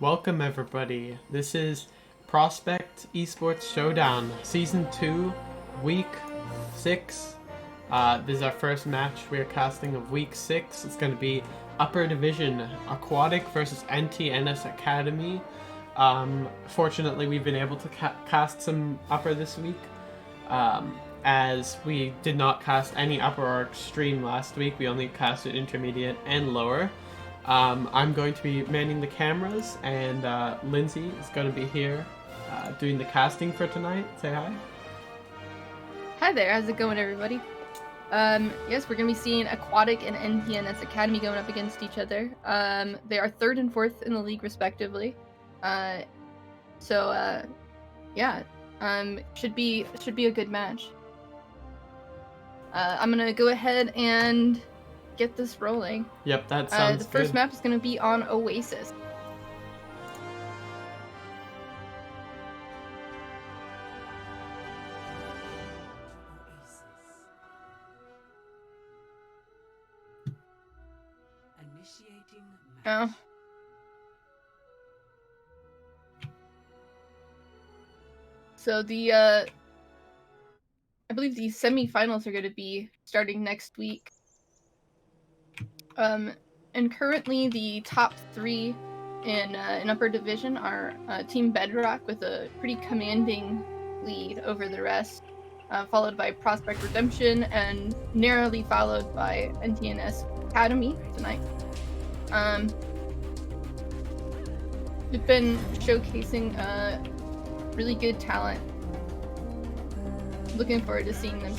Welcome everybody. This is Prospect Esports Showdown, Season 2, Week 6. This is our first match we are casting of Week 6. It's going to be Upper Division, Aquatik versus NTNS Academy. Fortunately, we've been able to cast some Upper this week, as we did not cast any Upper or Extreme last week. We only casted Intermediate and Lower. I'm going to be manning the cameras, and Lindsay is going to be here doing the casting for tonight. Say hi. Hi there, how's it going, everybody? Yes, we're going to be seeing Aquatik and NTNS Academy going up against each other. They are 3rd and 4th in the league, respectively. Yeah, should be a good match. I'm going to go ahead and get this rolling. Yep, that sounds The first good. map is going to be on Oasis. Oh. So I believe the semifinals are going to be starting next week. And currently the top 3 in Upper Division are Team Bedrock with a pretty commanding lead over the rest, followed by Prospect Redemption, and narrowly followed by NTNS Academy tonight. We've been showcasing really good talent. Looking forward to seeing them.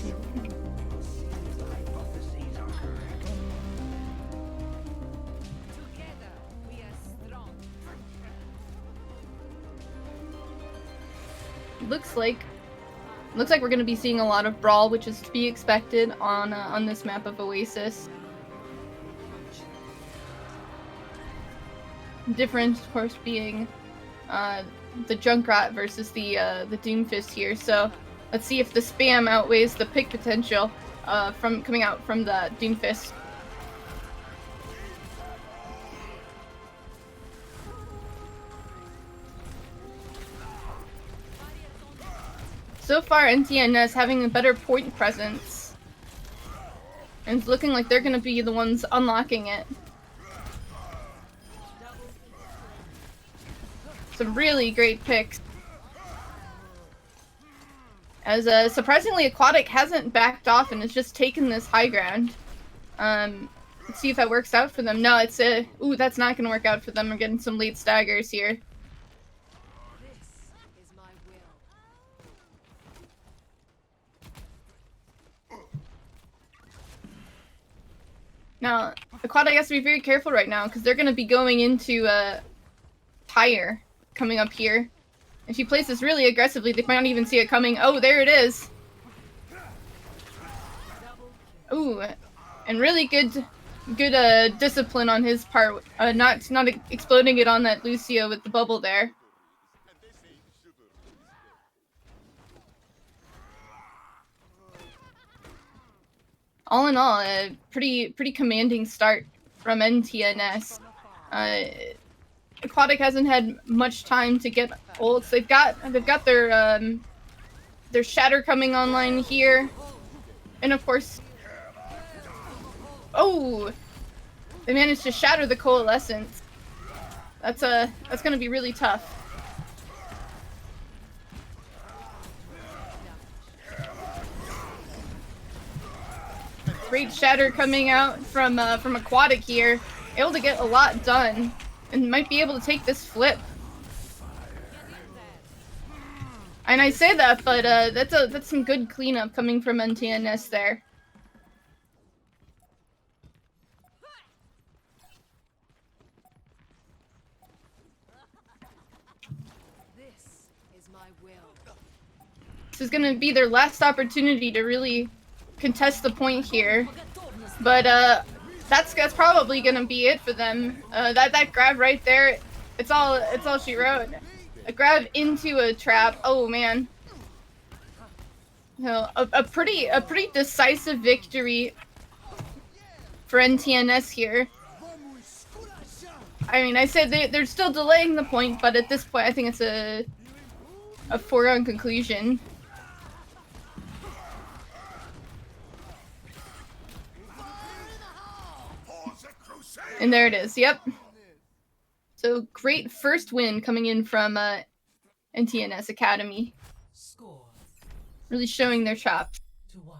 Looks like we're going to be seeing a lot of brawl, which is to be expected on this map of Oasis. Difference, of course, being the Junkrat versus the Doomfist here. So let's see if the spam outweighs the pick potential from coming out from the Doomfist. So far, NTNS having a better point presence, and it's looking like they're going to be the ones unlocking it. Some really great picks. As surprisingly, Aquatik hasn't backed off and has just taken this high ground. Let's see if that works out for them. No, it's ooh, that's not going to work out for them. We're getting some late staggers here. Now, Aquatik has to be very careful right now because they're going to be going into Tire coming up here. If he plays this really aggressively, they might not even see it coming. Oh, there it is. Ooh, and really good discipline on his part, not exploding it on that Lucio with the bubble there. All in all, a pretty commanding start from NTNS. Aquatik hasn't had much time to get ults. They've got their Shatter coming online here, and of course, oh, they managed to shatter the Coalescence. That's gonna be really tough. Great Shatter coming out from Aquatik here, able to get a lot done, and might be able to take this flip. And I say that, but that's some good cleanup coming from NTNS there. This is gonna be their last opportunity to really contest the point here, but that's probably gonna be it for them. That grab right there, it's all she wrote. A grab into a trap. Oh man, a pretty decisive victory for NTNS here. I mean, I said they're still delaying the point, but at this point, I think it's a foregone conclusion. And there it is. Yep. So great first win coming in from NTNS Academy. Really showing their chops. 2-1.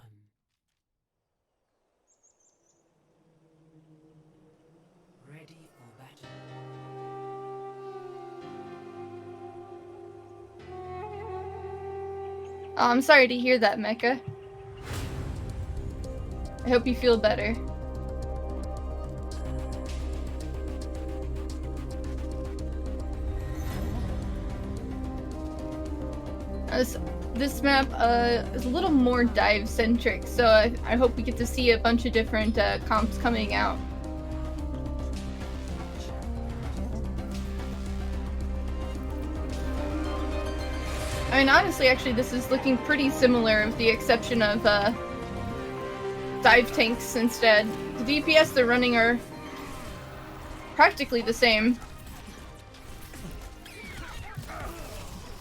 Ready for battle. Oh, I'm sorry to hear that, Mecha. I hope you feel better. This map is a little more dive-centric, so I hope we get to see a bunch of different comps coming out. I mean, honestly, actually, this is looking pretty similar with the exception of dive tanks instead. The DPS they're running are practically the same.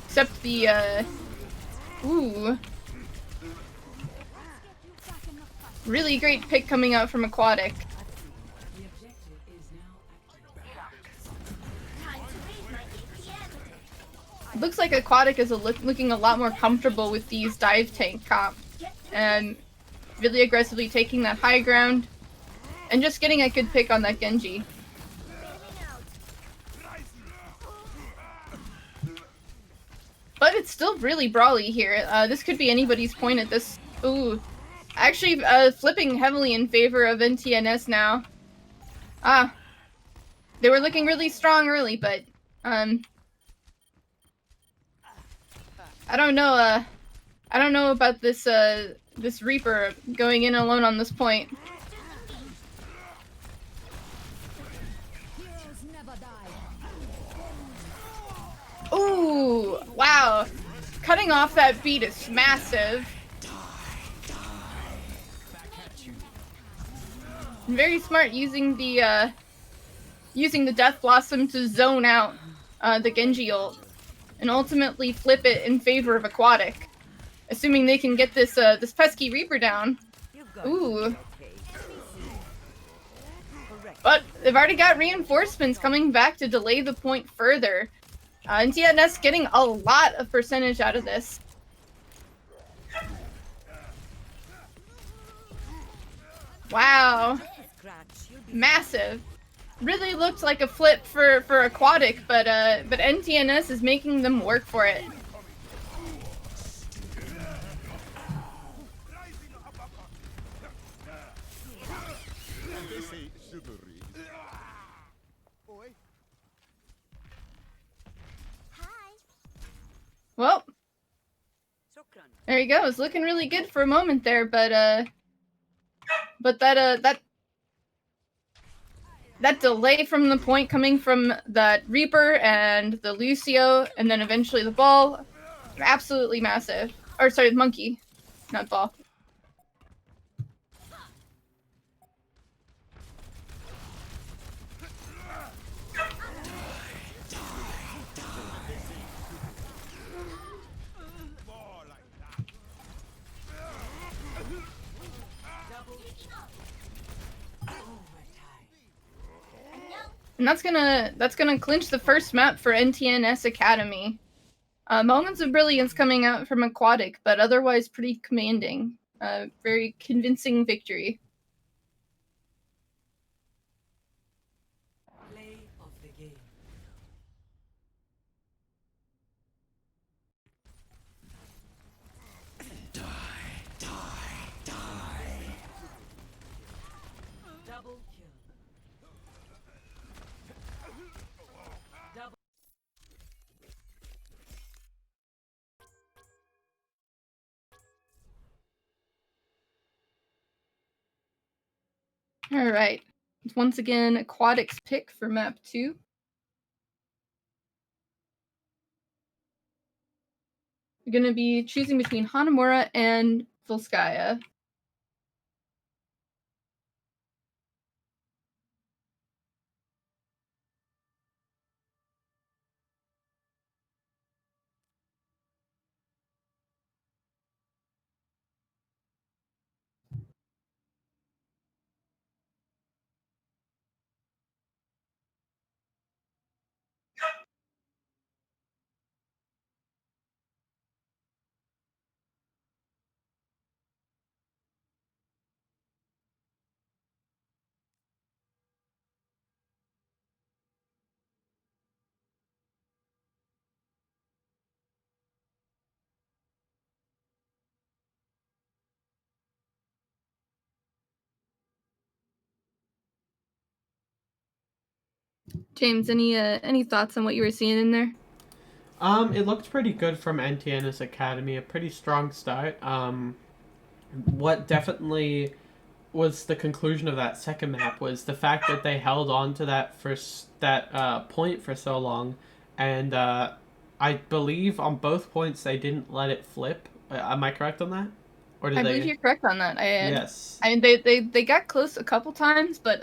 Except the, ooh. Really great pick coming out from Aquatik. It looks like Aquatik is looking a lot more comfortable with these dive tank comps. And really aggressively taking that high ground. And just getting a good pick on that Genji. But it's still really brawly here. This could be anybody's point at this. Ooh. Actually, flipping heavily in favor of NTNS now. Ah. They were looking really strong early, but, I don't know, I don't know about this, this Reaper going in alone on this point. Ooh, wow. Cutting off that beat is massive. Very smart using the Death Blossom to zone out the Genji ult and ultimately flip it in favor of Aquatik. Assuming they can get this this pesky Reaper down. Ooh. But they've already got reinforcements coming back to delay the point further. NTNS getting a lot of percentage out of this. Wow. Massive. Really looked like a flip for Aquatik, but NTNS is making them work for it. Well, there you go. It's looking really good for a moment there, but that delay from the point coming from that Reaper and the Lucio, and then eventually the ball, absolutely massive. Or sorry, monkey, not ball. And that's gonna clinch the first map for NTNS Academy. Moments of brilliance coming out from Aquatik, but otherwise pretty commanding. Very convincing victory. Play of the game. Double kill. Alright. Once again, Aquatik's pick for map 2. We're gonna be choosing between Hanamura and Volskaya. James, any thoughts on what you were seeing in there? It looked pretty good from NTNS Academy. A pretty strong start. What definitely was the conclusion of that second map was the fact that they held on to that point for so long, and I believe on both points they didn't let it flip. Am I correct on that? Or did I they? believe you're correct on that. Yes. I mean, they got close a couple times, but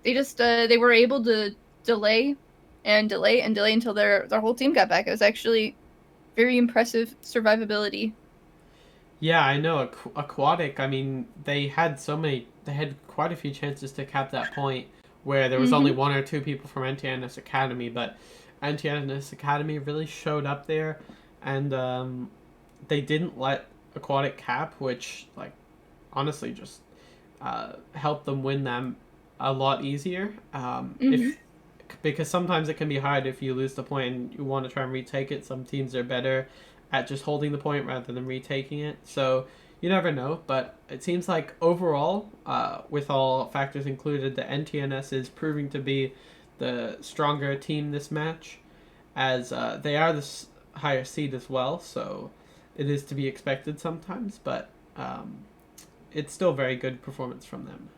they just they were able to delay and delay and delay until their whole team got back. It was actually very impressive survivability. Yeah, I know. Aquatic. I mean, they had quite a few chances to cap that point where there was only Mm-hmm. one or two people from NTNS Academy, but NTNS Academy really showed up there, and they didn't let Aquatic cap, which like honestly just helped them win them a lot easier. Mm-hmm. If Because sometimes it can be hard if you lose the point and you want to try and retake it. Some teams are better at just holding the point rather than retaking it. So you never know. But it seems like overall, with all factors included, the NTNS is proving to be the stronger team this match, as they are the higher seed as well. So it is to be expected sometimes, but it's still very good performance from them.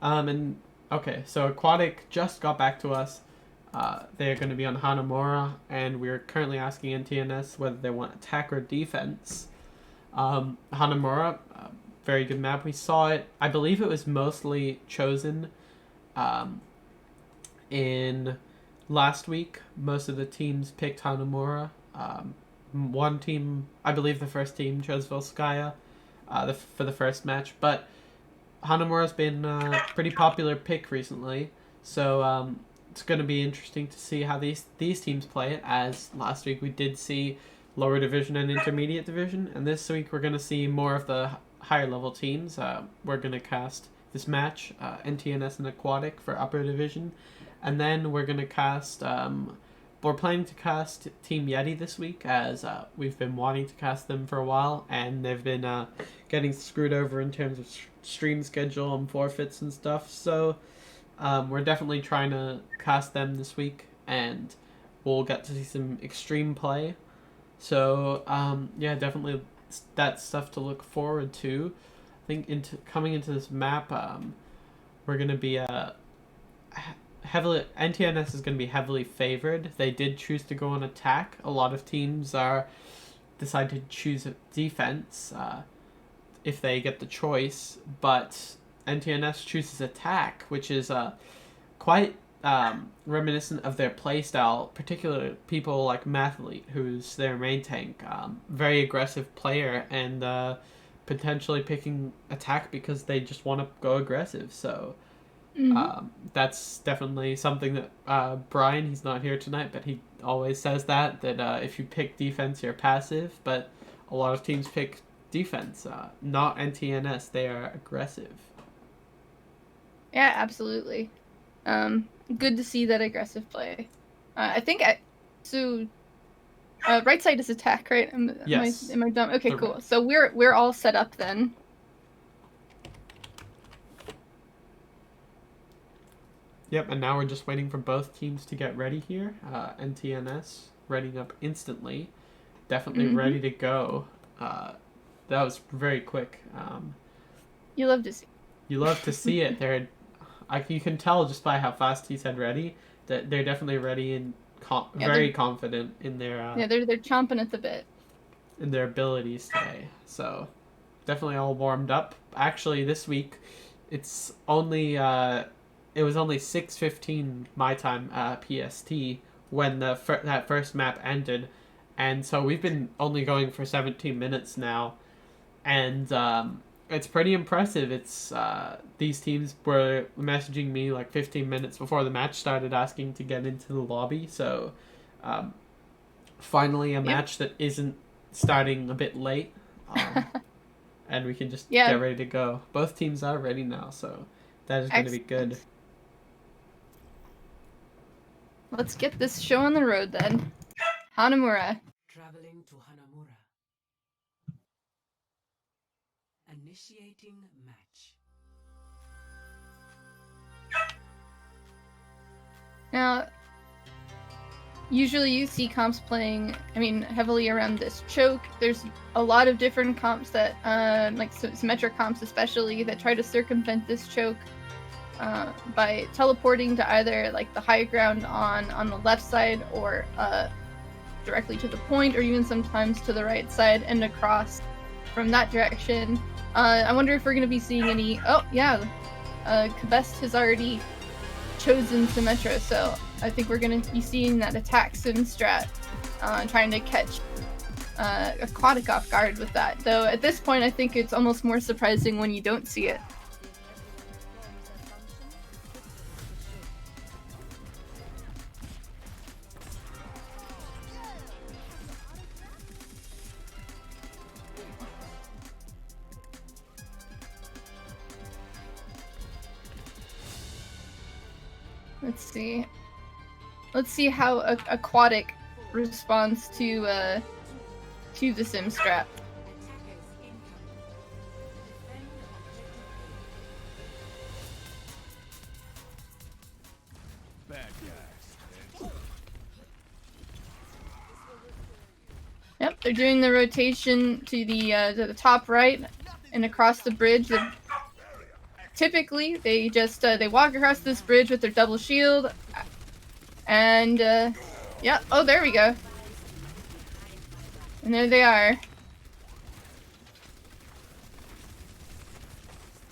And okay, so Aquatic just got back to us. They're going to be on Hanamura, and we're currently asking NTNS whether they want attack or defense. Hanamura, very good map. We saw it. I believe it was mostly chosen um, in last week. Most of the teams picked Hanamura. One team, I believe the first team chose Volskaya for the first match, but Hanamura's been a pretty popular pick recently, so it's going to be interesting to see how these teams play it. As last week we did see lower division and intermediate division, and this week we're going to see more of the higher level teams. We're going to cast this match NTNS and Aquatic for upper division, and then we're going to cast. We're planning to cast Team Yeti this week, as we've been wanting to cast them for a while, and they've been getting screwed over in terms of stream schedule and forfeits and stuff. So we're definitely trying to cast them this week, and we'll get to see some extreme play. So yeah, definitely that stuff to look forward to. I think coming into this map, we're gonna be heavily NTNS is going to be heavily favored. They did choose to go on attack. A lot of teams are decide to choose defense if they get the choice, but NTNS chooses attack, which is quite reminiscent of their playstyle. Particularly people like Mathlete, who's their main tank, very aggressive player, and potentially picking attack because they just want to go aggressive. So that's definitely something that Brian, he's not here tonight, but he always says that if you pick defense, you're passive. But a lot of teams pick defense, not NTNS. They are aggressive. Yeah, absolutely. Good to see that aggressive play. I think so. Right side is attack, right? Yes. Am I done? Okay, The- cool. So we're all set up then. Yep, and now we're just waiting for both teams to get ready here. NTNS readying up instantly. Definitely ready to go. That was very quick. You love to see. You love to see it. You can tell just by how fast he said ready that they're definitely ready and very confident in their Yeah, they're chomping at the bit. in their abilities today. So definitely all warmed up. Actually, this week it's only it was only 6:15 my time PST when that first map ended, and so we've been only going for 17 minutes now, and it's pretty impressive. It's these teams were messaging me like 15 minutes before the match started asking to get into the lobby. So finally a match that isn't starting a bit late, and we can just get ready to go. Both teams are ready now, so that is going to be good. Let's get this show on the road then. Hanamura. Traveling to Hanamura. Initiating match. Now, usually you see comps playing, heavily around this choke. There's a lot of different comps that, like symmetric comps especially, that try to circumvent this choke by teleporting to either like the high ground on the left side or directly to the point, or even sometimes to the right side and across from that direction. I wonder if we're going to be seeing any... Oh, yeah. Kabest has already chosen Symmetra, so I think we're going to be seeing that attack sim strat, trying to catch Aquatik off guard with that. Though at this point, I think it's almost more surprising when you don't see it. Let's see how Aquatik responds to the sim strat. Yep, they're doing the rotation to the top right and across the bridge. Typically, they just they walk across this bridge with their double shield, and yeah. Oh, there we go. And there they are.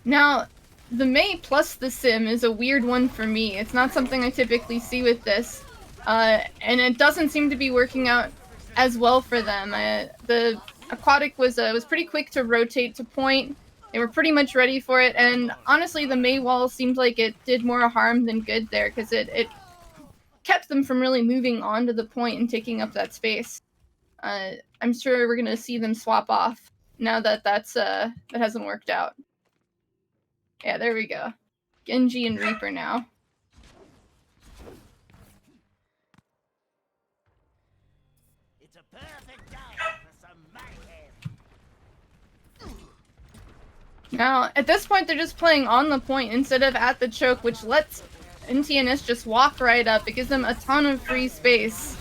Now, the Mei plus the sim is a weird one for me. It's not something I typically see with this, and it doesn't seem to be working out as well for them. The Aquatik was pretty quick to rotate to point. They were pretty much ready for it, and honestly, the Mei wall seemed like it did more harm than good there, because it kept them from really moving on to the point and taking up that space. I'm sure we're gonna see them swap off now that that hasn't worked out. Yeah, there we go. Genji and Reaper now. It's a perfect day for some mayhem. Now, at this point, they're just playing on the point instead of at the choke, which lets NTNS just walk right up. It gives them a ton of free space.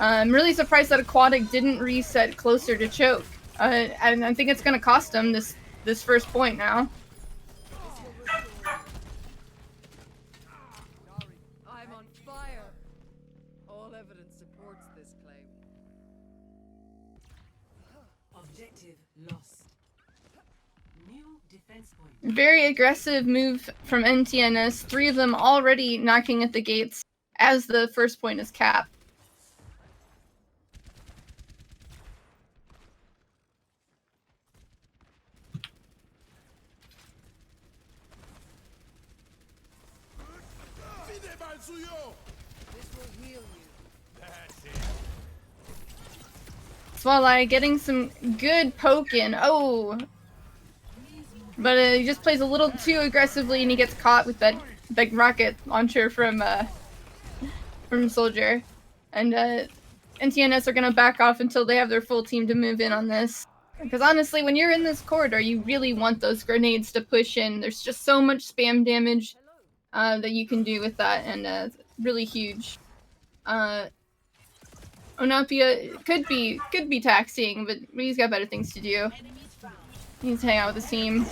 I'm really surprised that Aquatik didn't reset closer to choke. And I think it's going to cost them this first point now. I'm on fire. All evidence supports this claim. Objective lost. New defense point. Very aggressive move from NTNS. 3 of them already knocking at the gates as the first point is capped. This will heal you. Swallow getting some good poke in. Oh! But he just plays a little too aggressively and he gets caught with that big rocket launcher from Soldier. And NTNS are gonna back off until they have their full team to move in on this. Because honestly, when you're in this corridor, you really want those grenades to push in. There's just so much spam damage that you can do with that, and it's really huge. Onapia could be taxing, but he's got better things to do. He needs to hang out with the team.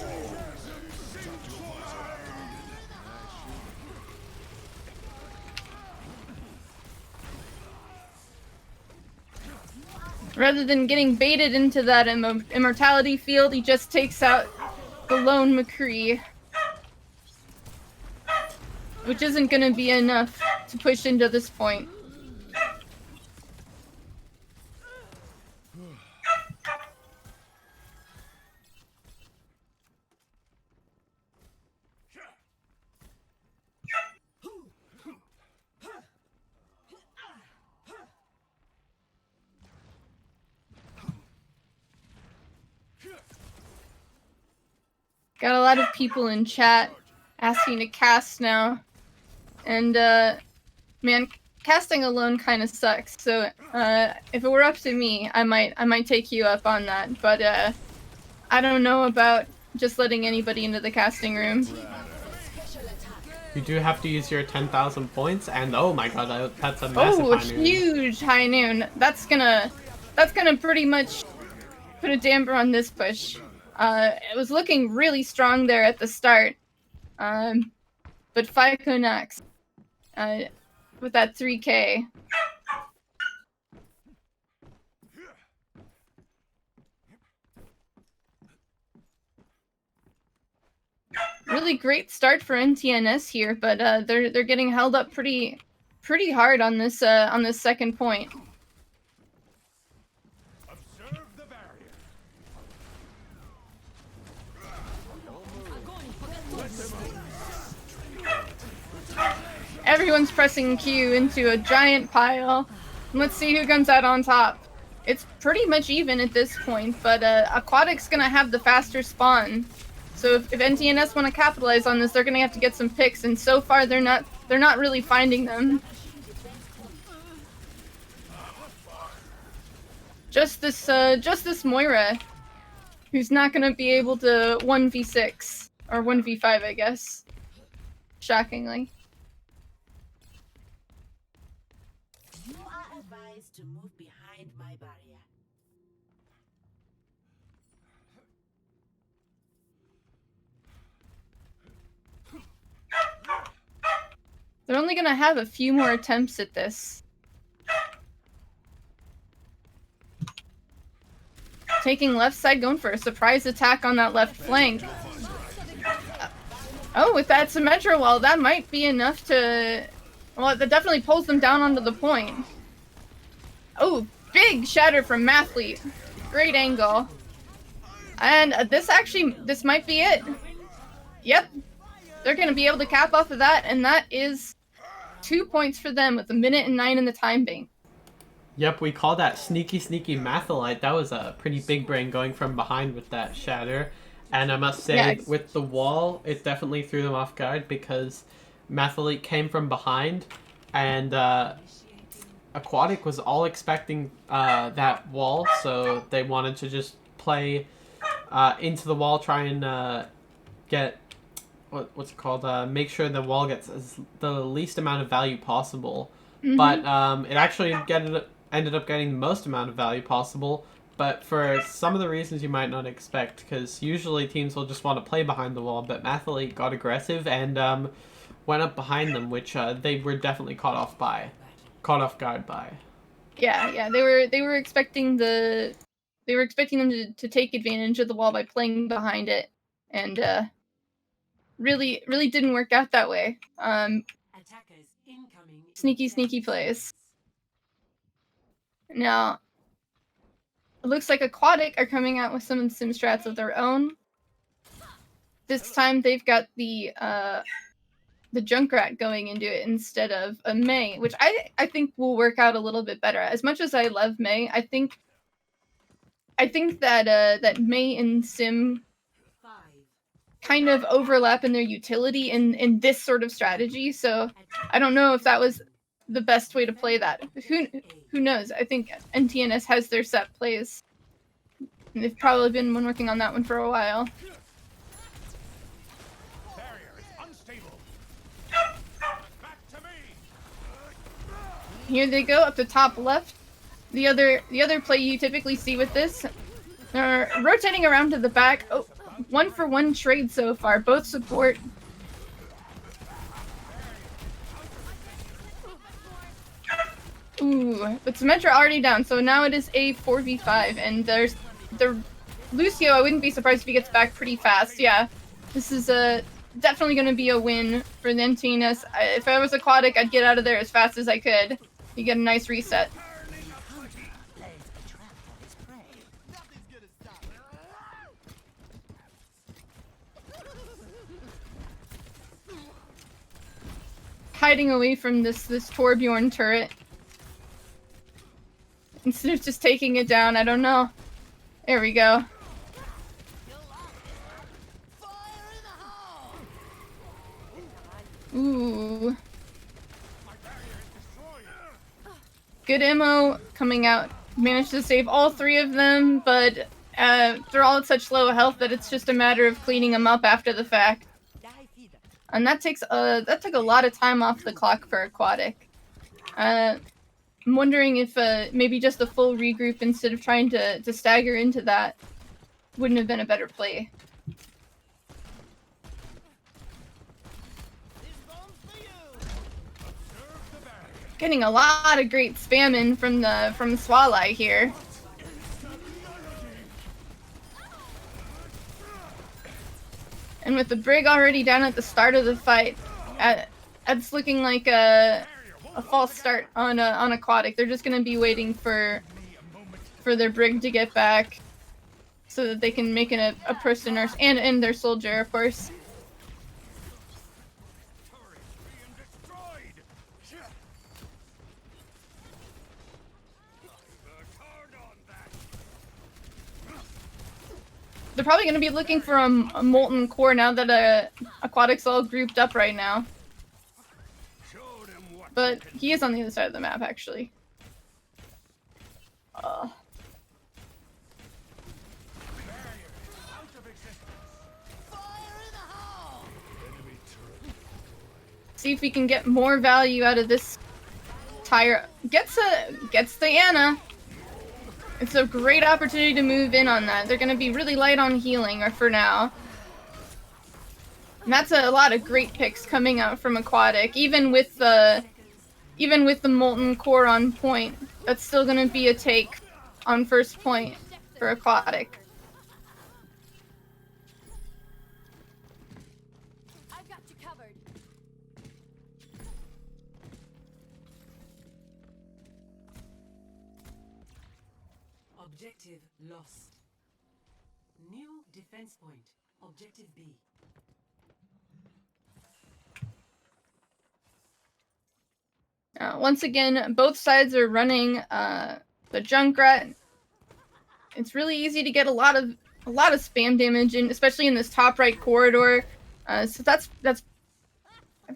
Rather than getting baited into that immortality field, he just takes out the lone McCree. Which isn't gonna be enough to push into this point. Got a lot of people in chat asking to cast now. And, man, casting alone kind of sucks. So, if it were up to me, I might take you up on that. But, I don't know about just letting anybody into the casting room. You do have to use your 10,000 points, and oh my god, that's a massive Oh, high noon. huge high noon. That's gonna pretty much put a damper on this push. It was looking really strong there at the start, but FICO next with that 3K. Really great start for NTNS here, but they're getting held up pretty hard on this second point. Observe the barrier. Everyone's pressing Q into a giant pile. Let's see who comes out on top. It's pretty much even at this point, but Aquatik's gonna have the faster spawn. So if NTNS want to capitalize on this, they're gonna have to get some picks, and so far they're not really finding them. Just this Moira, who's not gonna be able to 1v6 or 1v5, I guess. Shockingly. You are advised to move behind my barrier. They're only gonna have a few more attempts at this. Taking left side, going for a surprise attack on that left flank. Oh, with that Symmetra wall, that might be enough to... Well, that definitely pulls them down onto the point. Oh, big shatter from Mathlete. Great angle. And this might be it. Yep. They're going to be able to cap off of that, and that is 2 points for them with 1:09 in the time bank. Yep, we call that sneaky Matholite. That was a pretty big brain going from behind with that shatter. And I must say, Yeah, with the wall, it definitely threw them off guard because Matholite came from behind, and Aquatik was all expecting that wall, so they wanted to just play into the wall, try and get... what's it called? Make sure the wall gets the least amount of value possible. Mm-hmm. But it actually ended up getting the most amount of value possible, but for some of the reasons you might not expect, because usually teams will just want to play behind the wall, but Mathlete got aggressive and went up behind them, which they were definitely caught off guard by. Yeah, they were expecting them to take advantage of the wall by playing behind it, and really didn't work out that way. Attackers incoming. Sneaky plays. Now, it looks like Aquatik are coming out with some sim strats of their own. This time they've got the Junkrat going into it instead of a Mei, which I think will work out a little bit better. As much as I love Mei, I think that Mei and Sim kind of overlap in their utility in this sort of strategy, so I don't know if that was the best way to play that. Who knows? I think NTNS has their set plays. And they've probably been working on that one for a while. Barrier is unstable. Back to me. Here they go up the top left. The other play you typically see with this, they're rotating around to the back. Oh, 1-for-1 trade so far. Both support. Ooh, but Symmetra already down, so now it is a 4v5, and there's the Lucio. I wouldn't be surprised if he gets back pretty fast. Yeah, this is definitely going to be a win for the NTNS. If I was Aquatik, I'd get out of there as fast as I could. You get a nice reset. Hiding away from this Torbjorn turret. Instead of just taking it down, I don't know. There we go. Ooh. Good ammo coming out. Managed to save all three of them, but they're all at such low health that it's just a matter of cleaning them up after the fact. and that took a lot of time off the clock for Aquatik. I'm wondering if maybe just a full regroup instead of trying to stagger into that wouldn't have been a better play. Getting a lot of great spamming from Swalai here. And with the Brig already down at the start of the fight, it's looking like a false start on Aquatik. They're just going to be waiting for their Brig to get back so that they can make a push to nurse and their soldier, of course. They're probably going to be looking for a molten core now that Aquatik's all grouped up right now. But he is on the other side of the map, actually. See if we can get more value out of this tire. Gets the Ana. It's a great opportunity to move in on that. They're going to be really light on healing for now. And that's a lot of great picks coming out from Aquatik. Even with the molten core on point, that's still going to be a take on first point for Aquatik. I've got you covered. Objective lost. New defense point. Objective B. Once again, both sides are running the Junkrat. It's really easy to get a lot of spam damage, especially in this top right corridor. So that's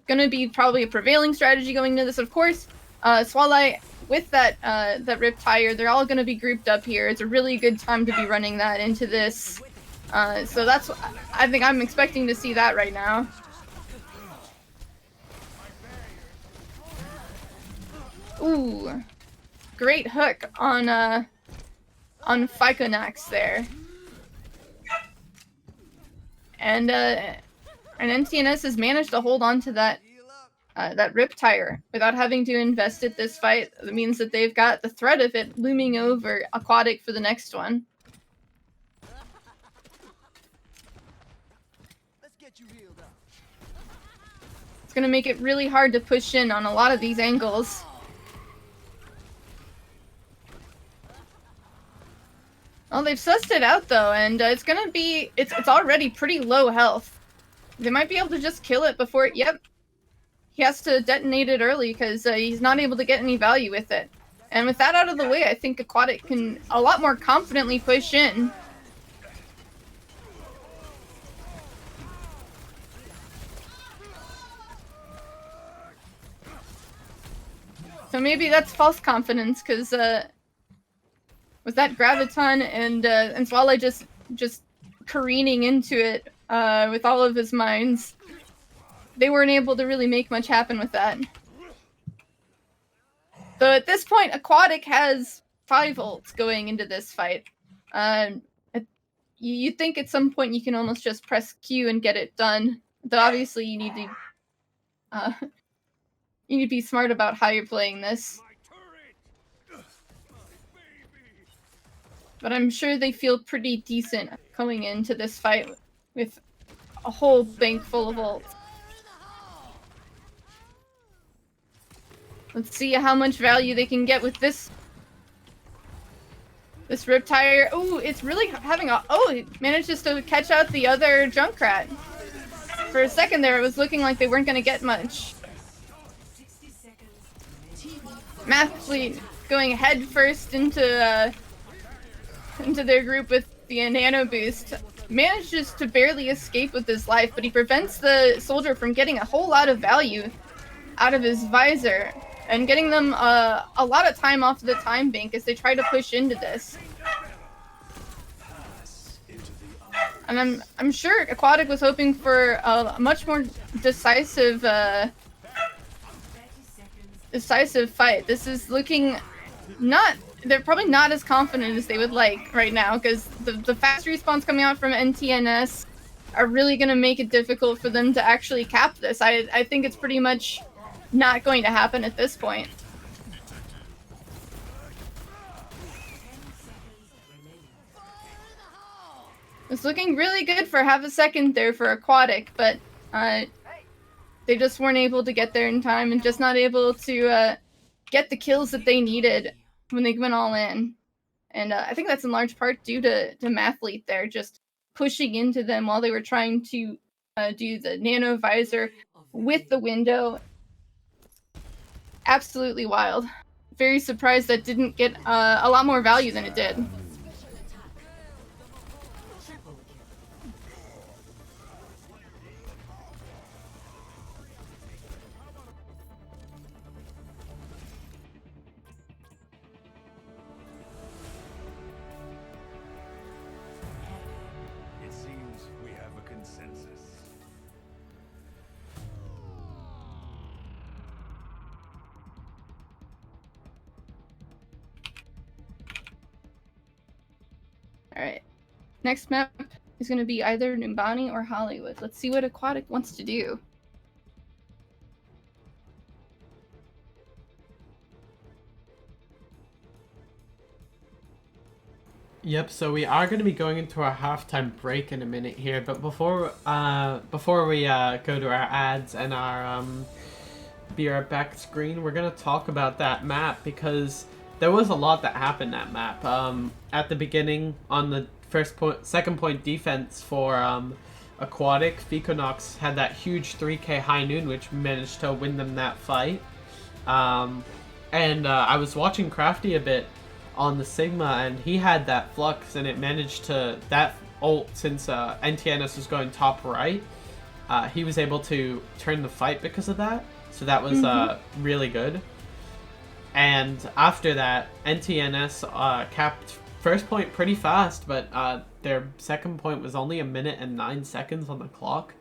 going to be probably a prevailing strategy going into this. Of course, Swalai with that Rip Tire, they're all going to be grouped up here. It's a really good time to be running that into this. So that's, I think I'm expecting to see that right now. Ooh, great hook on Phyconax there. And NTNS has managed to hold on to that Rip Tire without having to invest it this fight. That means that they've got the threat of it looming over Aquatik for the next one. Let's get you healed up. It's going to make it really hard to push in on a lot of these angles. Well, they've sussed it out though, and it's gonna be, it's already pretty low health. They might be able to just kill it before, yep. He has to detonate it early because he's not able to get any value with it. And with that out of the way, I think Aquatik can a lot more confidently push in. So maybe that's false confidence, because with that Graviton and Swallow just careening into it with all of his mines, they weren't able to really make much happen with that. So at this point, Aquatik has 5 ults going into this fight. You think at some point you can almost just press Q and get it done, but obviously you need to be smart about how you're playing this. But I'm sure they feel pretty decent coming into this fight with a whole bank full of ults. Let's see how much value they can get with this Rip Tire. Ooh, it's really having a... Oh, it manages to catch out the other Junkrat. For a second there, it was looking like they weren't going to get much. Mathfleet going head first into their group with the nano boost. Manages to barely escape with his life, but he prevents the soldier from getting a whole lot of value out of his visor and getting them a lot of time off the time bank as they try to push into this. And I'm sure Aquatik was hoping for a much more decisive fight. This is looking not. They're probably not as confident as they would like right now, because the fast respawns coming out from NTNS are really going to make it difficult for them to actually cap this. I think it's pretty much not going to happen at this point. It's looking really good for half a second there for Aquatik, but they just weren't able to get there in time and just not able to get the kills that they needed when they went all in. And I think that's in large part due to Mathlete there, just pushing into them while they were trying to do the nano visor with the window. Absolutely wild. Very surprised that didn't get a lot more value than it did. It seems we have a consensus. Alright. Next map is going to be either Numbani or Hollywood. Let's see what Aquatik wants to do. Yep, so we are going to be going into our halftime break in a minute here, but before we go to our ads and our be right back screen, we're going to talk about that map, because there was a lot that happened that map. At the beginning, on the second point defense for Aquatik, Ficonox had that huge 3k high noon, which managed to win them that fight. And I was watching Crafty a bit on the Sigma, and he had that flux, and it managed to, that ult, since NTNS was going top right, he was able to turn the fight because of that, so that was really good. And after that, NTNS capped first point pretty fast, but their second point was only 1 minute and 9 seconds on the clock,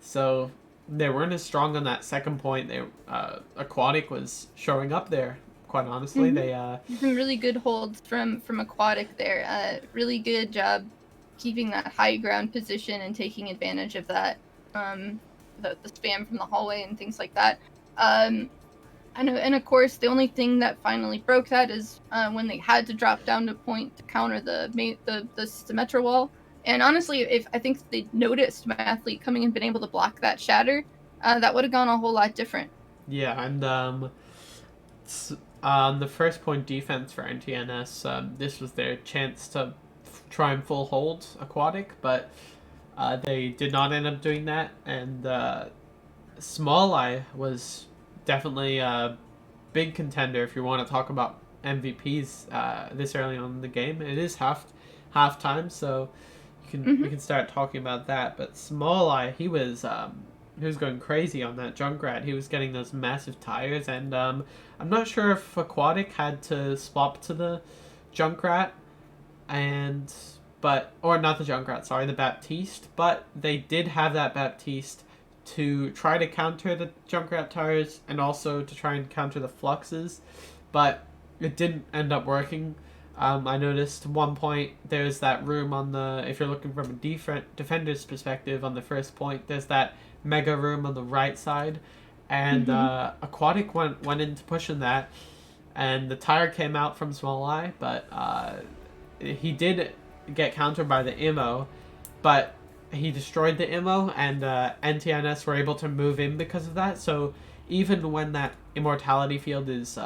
so they weren't as strong on that second point. Aquatik was showing up there. Quite honestly, they some really good holds from Aquatik there. Really good job keeping that high ground position and taking advantage of that, the spam from the hallway and things like that. And of course, the only thing that finally broke that is when they had to drop down to point to counter the Symmetra wall. And honestly, if I think they noticed Mathlete coming and been able to block that shatter, that would have gone a whole lot different. Yeah, and on the first point defense for NTNS, this was their chance to try and full hold Aquatik, but they did not end up doing that, and Small Eye was definitely a big contender if you want to talk about MVPs this early on in the game. It is halftime, so we can start talking about that. But Small Eye, he was going crazy on that Junkrat. He was getting those massive tires, and I'm not sure if Aquatik had to swap to the Junkrat, or not the Junkrat, sorry, the Baptiste, but they did have that Baptiste to try to counter the Junkrat tires and also to try and counter the fluxes, but it didn't end up working. I noticed one point, there's that room on the, if you're looking from a defender's perspective on the first point, there's that mega room on the right side, and Aquatik went into pushing that, and the tire came out from Small Eye, but he did get countered by the IMO, but he destroyed the IMO, and NTNS were able to move in because of that. So even when that immortality field is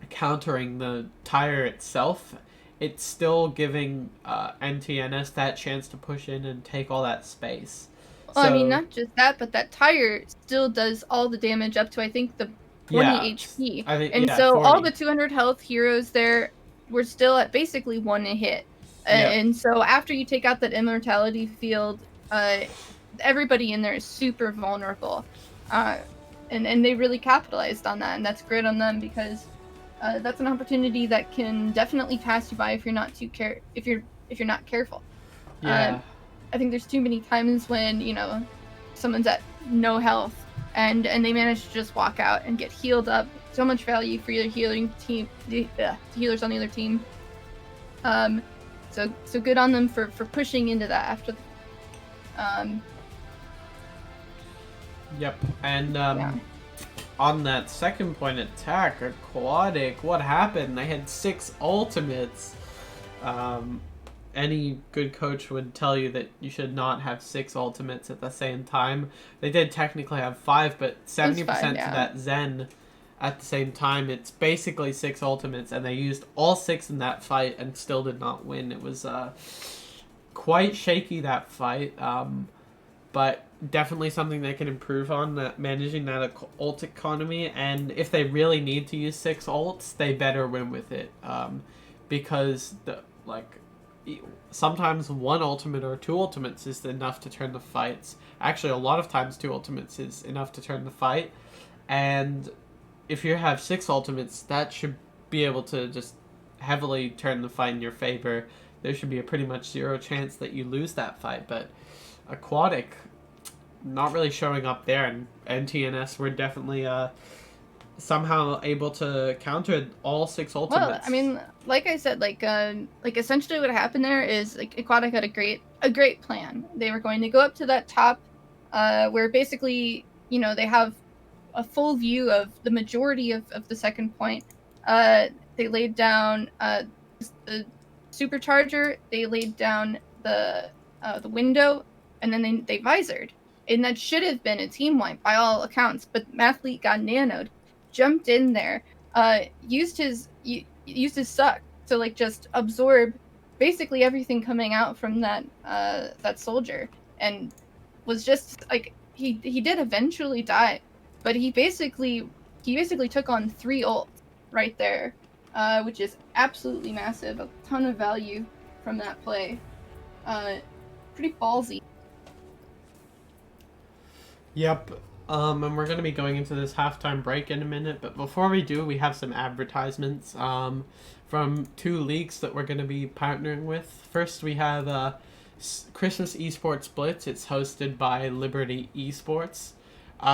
countering the tire itself, it's still giving NTNS that chance to push in and take all that space. Well, I mean, not just that, but that tire still does all the damage up to, I think, the 20 HP. I think, and so 40. all the 200 health heroes there were still at basically 1 hit. And so after you take out that immortality field, everybody in there is super vulnerable. And they really capitalized on that, and that's great on them, because that's an opportunity that can definitely pass you by if you're not not careful. Yeah. I think there's too many times when, you know, someone's at no health and they manage to just walk out and get healed up. So much value for your healing team, the healers on the other team. So good on them for pushing into that after. Yep, and Yeah. on that second point attack, Aquatik, what happened? They had 6 ultimates. Any good coach would tell you that you should not have 6 ultimates at the same time. They did technically have 5, but 70% yeah. to that Zen at the same time. It's basically 6 ultimates, and they used all 6 in that fight and still did not win. It was quite shaky, that fight, but definitely something they can improve on, managing that ult economy. And if they really need to use 6 ults, they better win with it, because sometimes 1 ultimate or 2 ultimates is enough to turn the fights. Actually, a lot of times 2 ultimates is enough to turn the fight, and if you have 6 ultimates, that should be able to just heavily turn the fight in your favor. There should be a pretty much 0 chance that you lose that fight. But Aquatik not really showing up there, and NTNS were definitely somehow able to counter all 6 ultimates. Well, I mean, like I said, like essentially what happened there is like Aquatic had a great plan. They were going to go up to that top, where basically, you know, they have a full view of the majority of the second point. They laid down the supercharger. They laid down the window, and then they visored. And that should have been a team wipe by all accounts, but Mathlete got nanoed, jumped in there, used his suck to like just absorb basically everything coming out from that soldier, and was just like he did eventually die, but he basically took on 3 ults right there, which is absolutely massive. A ton of value from that play. Pretty ballsy. Yep. And we're going to be going into this halftime break in a minute, but before we do, we have some advertisements from 2 leagues that we're going to be partnering with. First, we have Christmas Esports Blitz. It's hosted by Liberty Esports.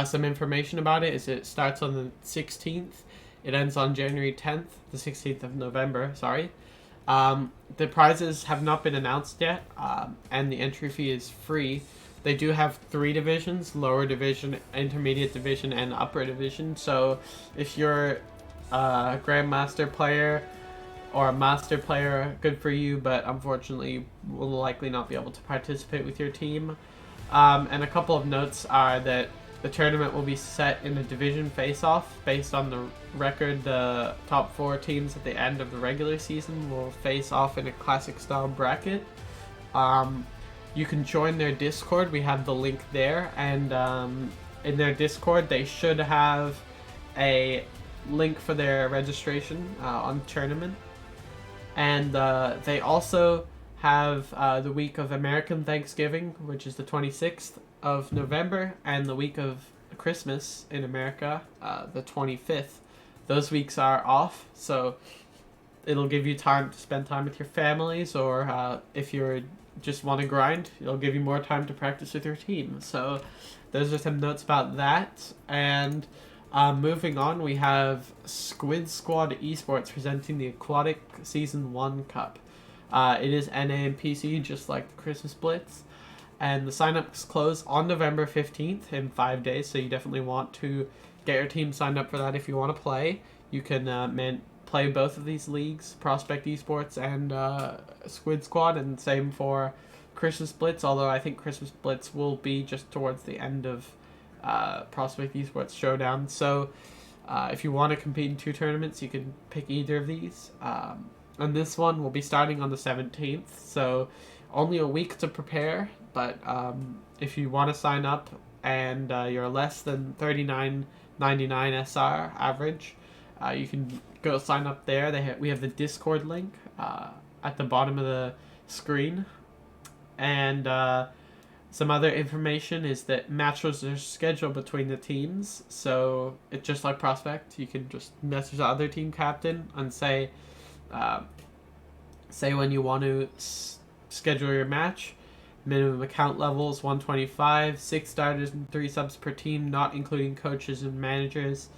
Some information about it is it starts on the 16th. It ends on January 10th, the 16th of November, sorry. The prizes have not been announced yet, and the entry fee is free. They do have 3 divisions: lower division, intermediate division, and upper division. So if you're a Grandmaster player or a Master player, good for you, but unfortunately will likely not be able to participate with your team. And a couple of notes are that the tournament will be set in a division face-off based on the record. The top 4 teams at the end of the regular season will face off in a classic-style bracket. You can join their Discord. We have the link there, and in their Discord they should have a link for their registration on tournament. And they also have the week of American Thanksgiving, which is the 26th of November, and the week of Christmas in America, the 25th. Those weeks are off, so it'll give you time to spend time with your families, or if you're just want to grind, it'll give you more time to practice with your team. So those are some notes about that. And moving on, we have Squid Squad Esports presenting the Aquatic Season 1 Cup. It is NA and PC, just like the Christmas Blitz. And the sign-ups close on November 15th in 5 days, so you definitely want to get your team signed up for that if you want to play. You can play both of these leagues, Prospect Esports and Squid Squad, and same for Christmas Blitz, although I think Christmas Blitz will be just towards the end of Prospect Esports Showdown. So if you want to compete in 2 tournaments, you can pick either of these. And this one will be starting on the 17th, so only a week to prepare, but if you want to sign up and you're less than 39.99 SR average, you can go sign up there. We have the Discord link at the bottom of the screen. And some other information is that matches are scheduled between the teams. So it's just like Prospect. You can just message the other team captain and say when you want to schedule your match. Minimum account levels 125, 6 starters and 3 subs per team, not including coaches and managers.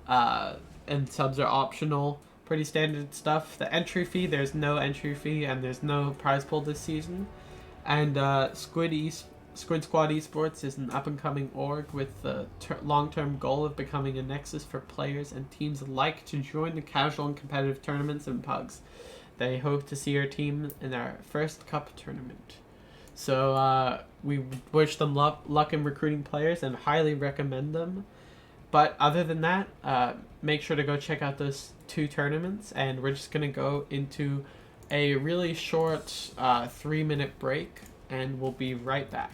And subs are optional. Pretty standard stuff. The entry fee, there's no entry fee and there's no prize pool this season. And Squid Squad Esports is an up-and-coming org with the long-term goal of becoming a nexus for players and teams alike to join the casual and competitive tournaments and pugs. They hope to see our team in our first cup tournament. So we wish them luck in recruiting players and highly recommend them. But other than that, make sure to go check out those 2 tournaments, and we're just going to go into a really short 3-minute break, and we'll be right back.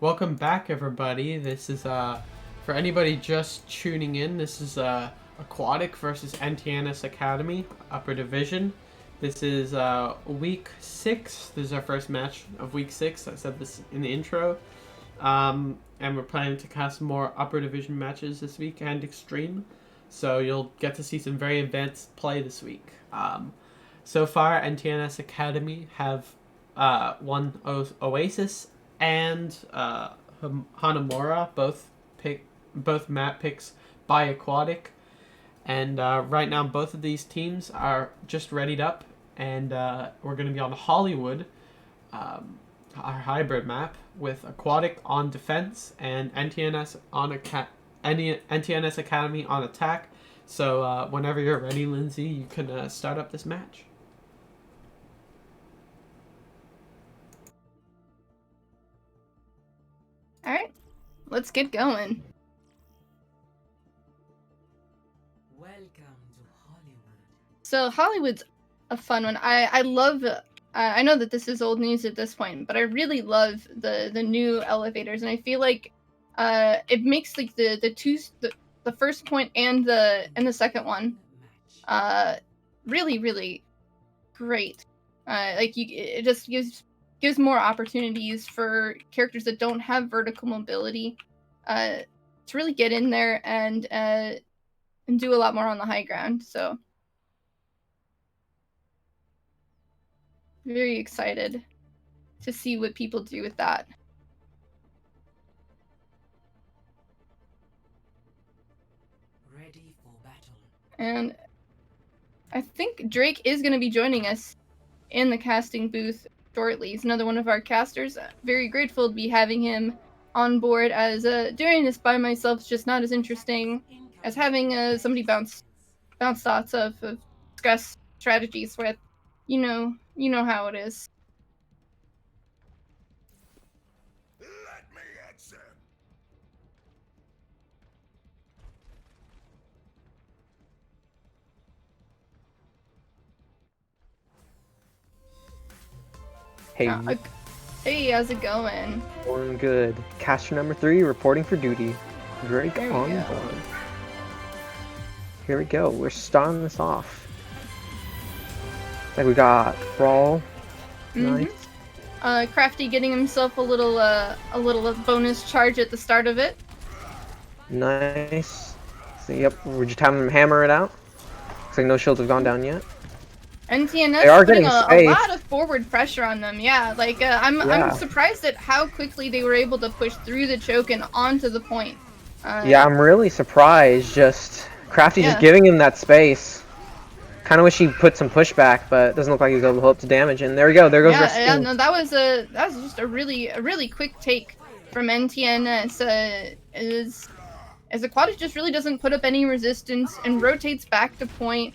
Welcome back, everybody. This is for anybody just tuning in. This is Aquatik versus NTNS Academy, Upper Division. This is week 6. This is our first match of week 6. I said this in the intro. and we're planning to cast more upper division matches this week and extreme. So you'll get to see some very advanced play this week. So far, NTNS Academy have won Oasis and Hanamura, both map picks by Aquatik. And right now, both of these teams are just readied up, and we're going to be on Hollywood, our hybrid map, with Aquatik on defense and NTNS Academy on attack. So whenever you're ready, Lindsay, you can start up this match. All right, let's get going. Welcome to Hollywood. So Hollywood's a fun one. I love. I know that this is old news at this point, but I really love the new elevators, and I feel like it makes like the first point and the second one really great. It just gives more opportunities for characters that don't have vertical mobility to really get in there and do a lot more on the high ground. So very excited to see what people do with that. Ready for battle. And I think Drake is going to be joining us in the casting booth shortly. He's another one of our casters. Very grateful to be having him on board, as doing this by myself is just not as interesting as having somebody bounce thoughts of discuss strategies with. You know how it is. Let me answer. Hey, Hey, how's it going? going good. Caster number 3 reporting for duty. Drake There we on go. board. Here we go. We're starting this off. Like we got Brawl. Mhm. Nice. Crafty getting himself a little bonus charge at the start of it. Nice. So, yep, we're just having them hammer it out. Looks like no shields have gone down yet. NTNS They are putting getting a space. lot of forward pressure on them. Yeah, like I'm surprised at how quickly they were able to push through the choke and onto the point. Yeah, I'm really surprised. Just Crafty just Yeah. giving him that space. Kind of wish he put some pushback, but it doesn't look like he's able to hold up to damage. And there we go. There goes Raskin. No, that was just a really quick take from NTNS. As Aquatik just really doesn't put up any resistance and rotates back to point,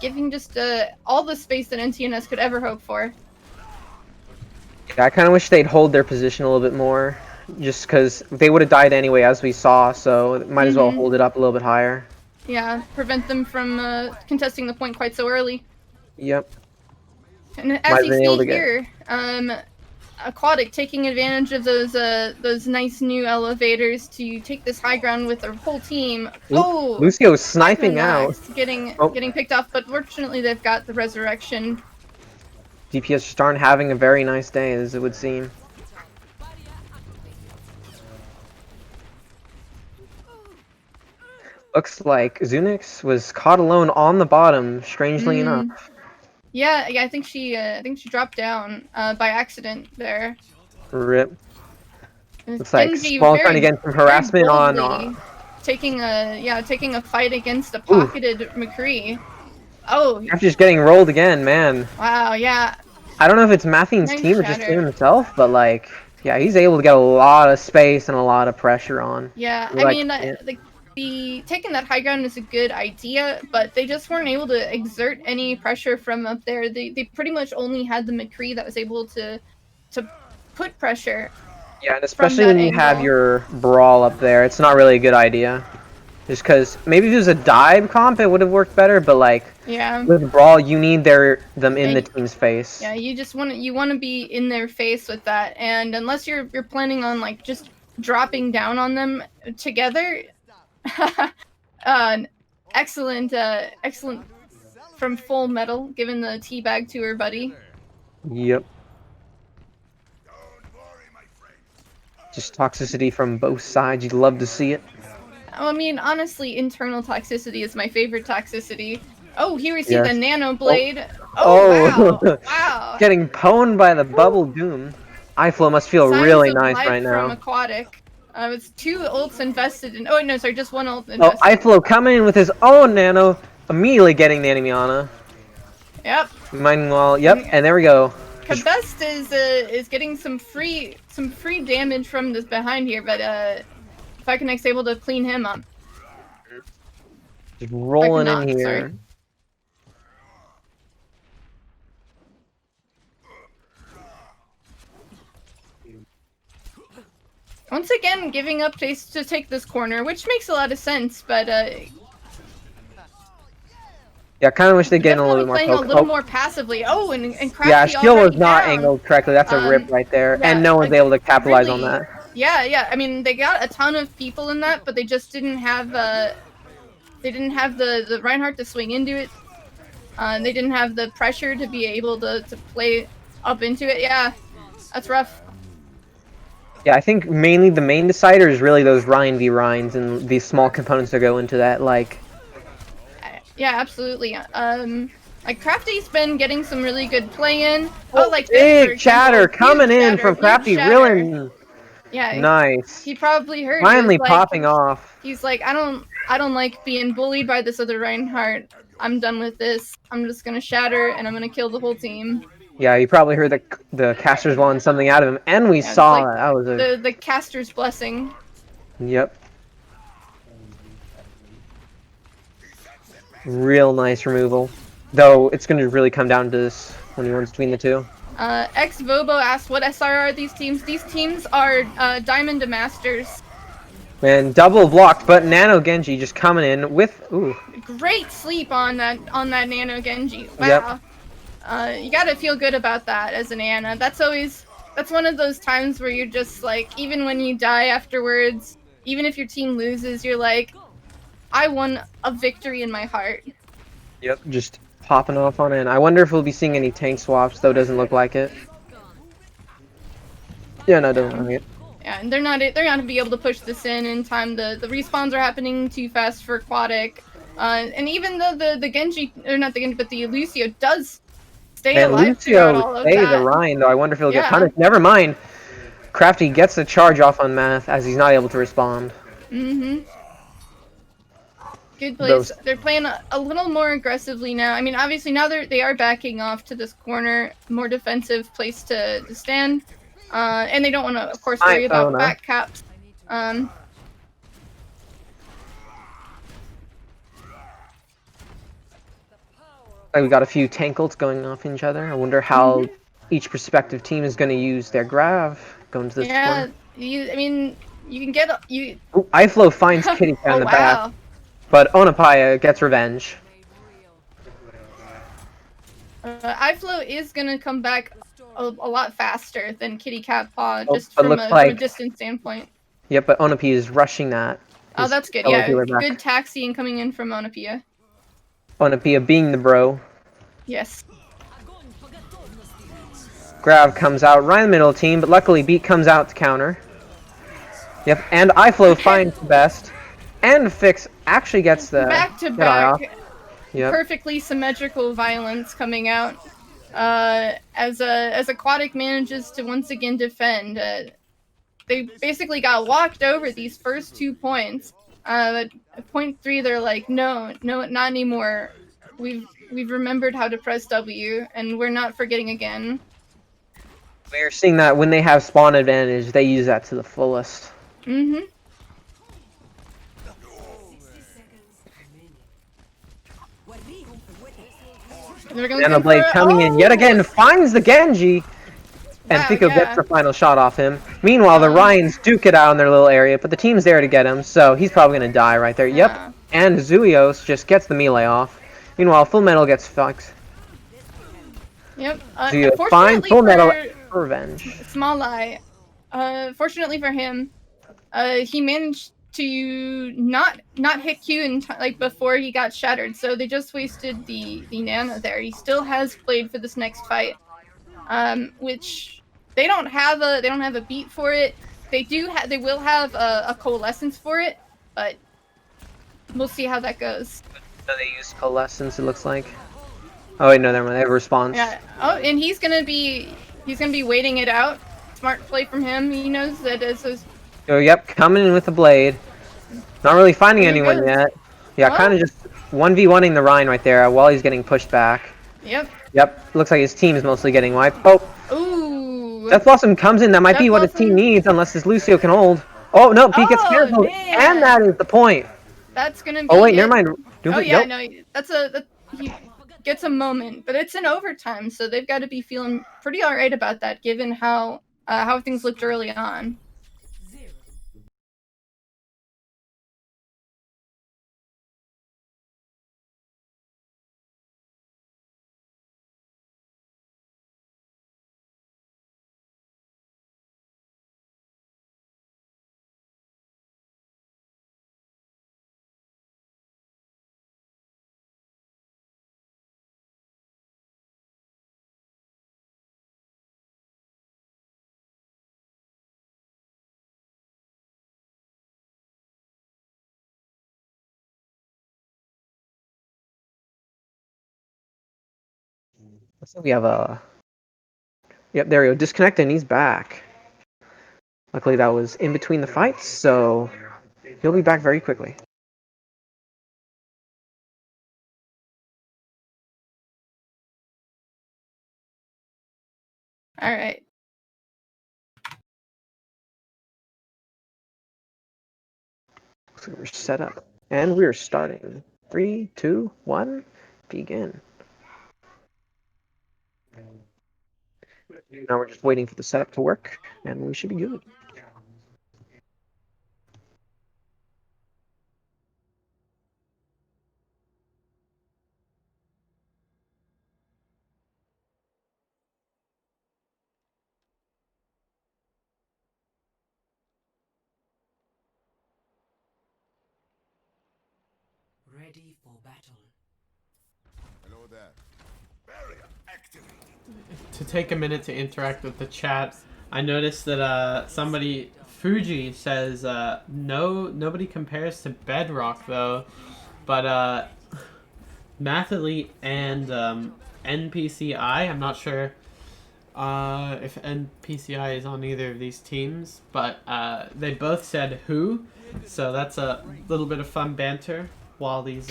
giving just all the space that NTNS could ever hope for. Yeah, I kind of wish they'd hold their position a little bit more, just because they would have died anyway, as we saw. So might as well hold it up a little bit higher. Yeah, prevent them from contesting the point quite so early. Yep. And Might as have you been able see to get- here, Aquatik taking advantage of those nice new elevators to take this high ground with their whole team. Oh, Lucio's sniping out. Max getting Oh. getting picked off, but fortunately they've got the resurrection. DPS just aren't having a very nice day, as it would seem. Looks like Zunix was caught alone on the bottom, strangely enough. Yeah, I think she dropped down by accident there. RIP. Looks like Genji Small very- trying to get some very harassment on. boldly taking a fight against a pocketed McCree. Oh, After just getting rolled again, man. wow, yeah. I don't know if it's Mathine's Nice team or just shatter. him himself, but like, yeah, he's able to get a lot of space and a lot of pressure on. Yeah, Like, I mean, yeah. the taking that high ground is a good idea, but they just weren't able to exert any pressure from up there. They pretty much only had the McCree that was able to put pressure. Yeah, and especially that when you have angle. your Brawl up there, it's not really a good idea. Just because maybe if it was a dive comp, it would have worked better, but like, Yeah. with Brawl, you need them in the Yeah, team's face. Yeah, you just want to be in their face with that, and unless you're planning on like just dropping down on them together, excellent from Full Metal, giving the teabag to her buddy. Yep. Don't worry, my friend. Just toxicity from both sides. You'd love to see it. I mean, honestly, internal toxicity is my favorite toxicity. Oh, here we see the Yes. nano blade. Oh, Wow, wow. getting pwned by the bubble doom. iFlow must feel Signs really of nice life right from now. Aquatik. It's 2 ults invested in. Oh no, sorry, just 1 ult Oh, invested. iFlow coming in with his own nano, immediately getting the enemy Ana. Yep. Meanwhile, yep, and there we go. Kabest is getting some free damage from this behind here, but Falconex's able to clean him up. Just rolling in Falconox, here. sorry. Once again, giving up chase to take this corner, which makes a lot of sense, but Yeah, I kind of wish they'd get in a little definitely bit more playing a little more passively. Oh, and Crafty Yeah, skill was already not down. angled correctly. That's a rip right there, yeah, and no one's like, able to capitalize on really, that. Yeah. I mean, they got a ton of people in that, but they just didn't have the Reinhardt to swing into it. They didn't have the pressure to be able to play up into it. Yeah, that's rough. Yeah, I think mainly the main decider is really those Ryan v Ryans and these small components that go into that, like... Yeah, absolutely. Like Crafty's been getting some really good play in. Oh, like big chatter coming in from Crafty, really yeah, nice. He probably heard. Finally like, popping off. He's like, I don't like being bullied by this other Reinhardt. I'm done with this. I'm just gonna shatter and I'm gonna kill the whole team. Yeah, you probably heard the casters wanted something out of him, and we saw like that. That was a... the caster's blessing. Yep. Real nice removal. Though, it's going to really come down to this when he runs between the two. Vobo asked, what SR are these teams? These teams are Diamond to Masters. Man, double blocked, but Nano Genji just coming in with... Ooh. Great sleep on that Nano Genji. Wow. Yep. You gotta feel good about that as an Ana. That's one of those times where you're just like, even when you die afterwards, even if your team loses, you're like, I won a victory in my heart. Yep, just popping off on in. I wonder if we'll be seeing any tank swaps, though it doesn't look like it. Yeah, no, it doesn't look like it. Yeah, and they're not gonna be able to push this in time. The respawns are happening too fast for Aquatik. And even though the Genji, or not the Genji, but the Lucio does stay alive throughout all of that. The Ryan, though. I wonder if he'll get punished. Never mind. Crafty gets the charge off on Math as he's not able to respond. Mm-hmm. Good plays. They're playing a little more aggressively now. I mean, obviously now they are backing off to this corner, more defensive place to stand. And they don't want to, of course, worry about back caps. We got a few tank ults going off each other. I wonder how each prospective team is going to use their grav going to this corner. I mean, you can get you. Ooh, iFlow finds Kitty down the back, but Onapaya gets revenge. iFlow is gonna come back a lot faster than Kitty Cat Paw, just but from a distance standpoint. Yep, but Onapia is rushing that. Oh, that's good. Yeah, good taxiing coming in from Onapia. Onapia being the bro. Yes. Grav comes out right in the middle of the team, but luckily Beat comes out to counter. Yep, and iFlow finds the best. And Fix actually gets the back to back. Yep. Perfectly symmetrical violence coming out. As Aquatik manages to once again defend. They basically got walked over these first 2 points. At point 3, they're like, no, not anymore. We've remembered how to press W, and we're not forgetting again. We're seeing that when they have spawn advantage, they use that to the fullest. Mm-hmm. Nanoblade coming in yet again, finds the Genji! And Fico gets the final shot off him. Meanwhile, the Ryans duke it out in their little area, but the team's there to get him, so he's probably going to die right there. Yep, and Zuios just gets the melee off. Meanwhile, Full Metal gets fucked. Yep. Zuios finds Full Metal for revenge. Small lie. Fortunately for him, he managed to not hit Q in like before he got shattered, so they just wasted the nano there. He still has played for this next fight, which they don't have a beat for it. They will have a coalescence for it, but we'll see how that goes. So they use coalescence, it looks like. Oh wait, no, never mind. They have a response. Yeah. Oh, and he's gonna be waiting it out. Smart play from him. He knows that it's his. Oh, yep, coming in with the blade. Not really finding There he anyone goes. yet. Yeah, Well. kind of just 1v1ing the Rhine right there while he's getting pushed back. Yep. Yep, looks like his team is mostly getting wiped. Oh, Ooh. Death Blossom comes in. That might Death be what his Blossom. team needs, unless this Lucio can hold. Oh no, Pete gets Oh, cancelled, man. and that is the point. That's gonna be. Oh wait, it. never mind. Oh yeah, Nope. no, he gets a moment, but it's in overtime, so they've got to be feeling pretty alright about that, given how things looked early on. 0. So we have a. Yep, there we go. Disconnect, and he's back. Luckily, that was in between the fights, so he'll be back very quickly. All right. So we're set up, and we're starting. 3, 2, 1, begin. Now we're just waiting for the setup to work, and we should be good. Ready for battle. Hello there. Barrier activated. To take a minute to interact with the chat, I noticed that Fuji says nobody compares to Bedrock though, but Mathlete and NPCI, I'm not sure if NPCI is on either of these teams, but they both said who, so that's a little bit of fun banter while these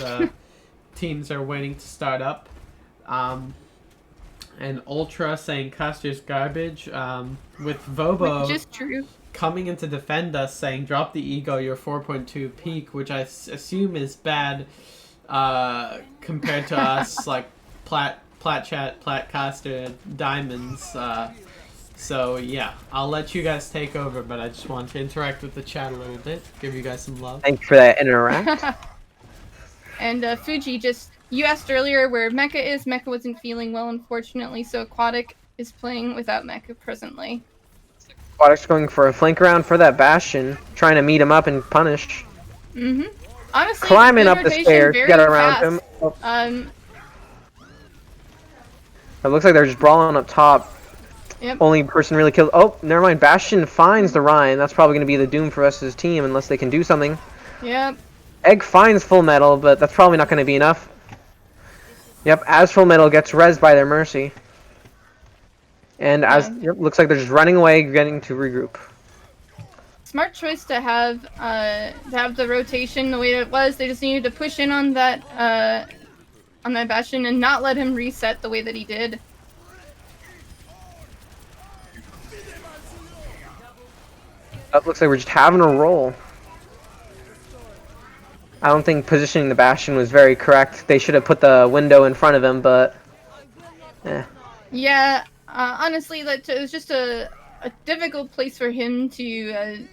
teams are waiting to start up. And Ultra saying Caster's garbage, with Vobo Which is true. coming in to defend us saying drop the ego, your 4.2 peak, which I assume is bad compared to us, like Plat Chat, Plat Caster, Diamonds. So yeah, I'll let you guys take over, but I just want to interact with the chat a little bit, give you guys some love. Thank you for that interact. And Fuji, you asked earlier where Mecha is. Mecha wasn't feeling well, unfortunately, so Aquatik is playing without Mecha presently. Aquatik's going for a flank round for that Bastion, trying to meet him up and punish. Mm-hmm. Honestly, Climbing good up the rotation, stairs to very get around fast. him. Oh. Um, It looks like they're just brawling up top. Yep. Only person really killed. Oh, never mind. Bastion finds the Rhine. That's probably going to be the doom for the rest of his team unless they can do something. Yep. Egg finds Full Metal, but that's probably not going to be enough. Yep, as Full Metal gets rezzed by their Mercy. And as yep, looks like they're just running away, getting to regroup. Smart choice to have the rotation the way it was. They just needed to push in on that Bastion and not let him reset the way that he did. That looks like we're just having a roll. I don't think positioning the Bastion was very correct. They should have put the window in front of him, but Yeah, honestly, it was just a difficult place for him to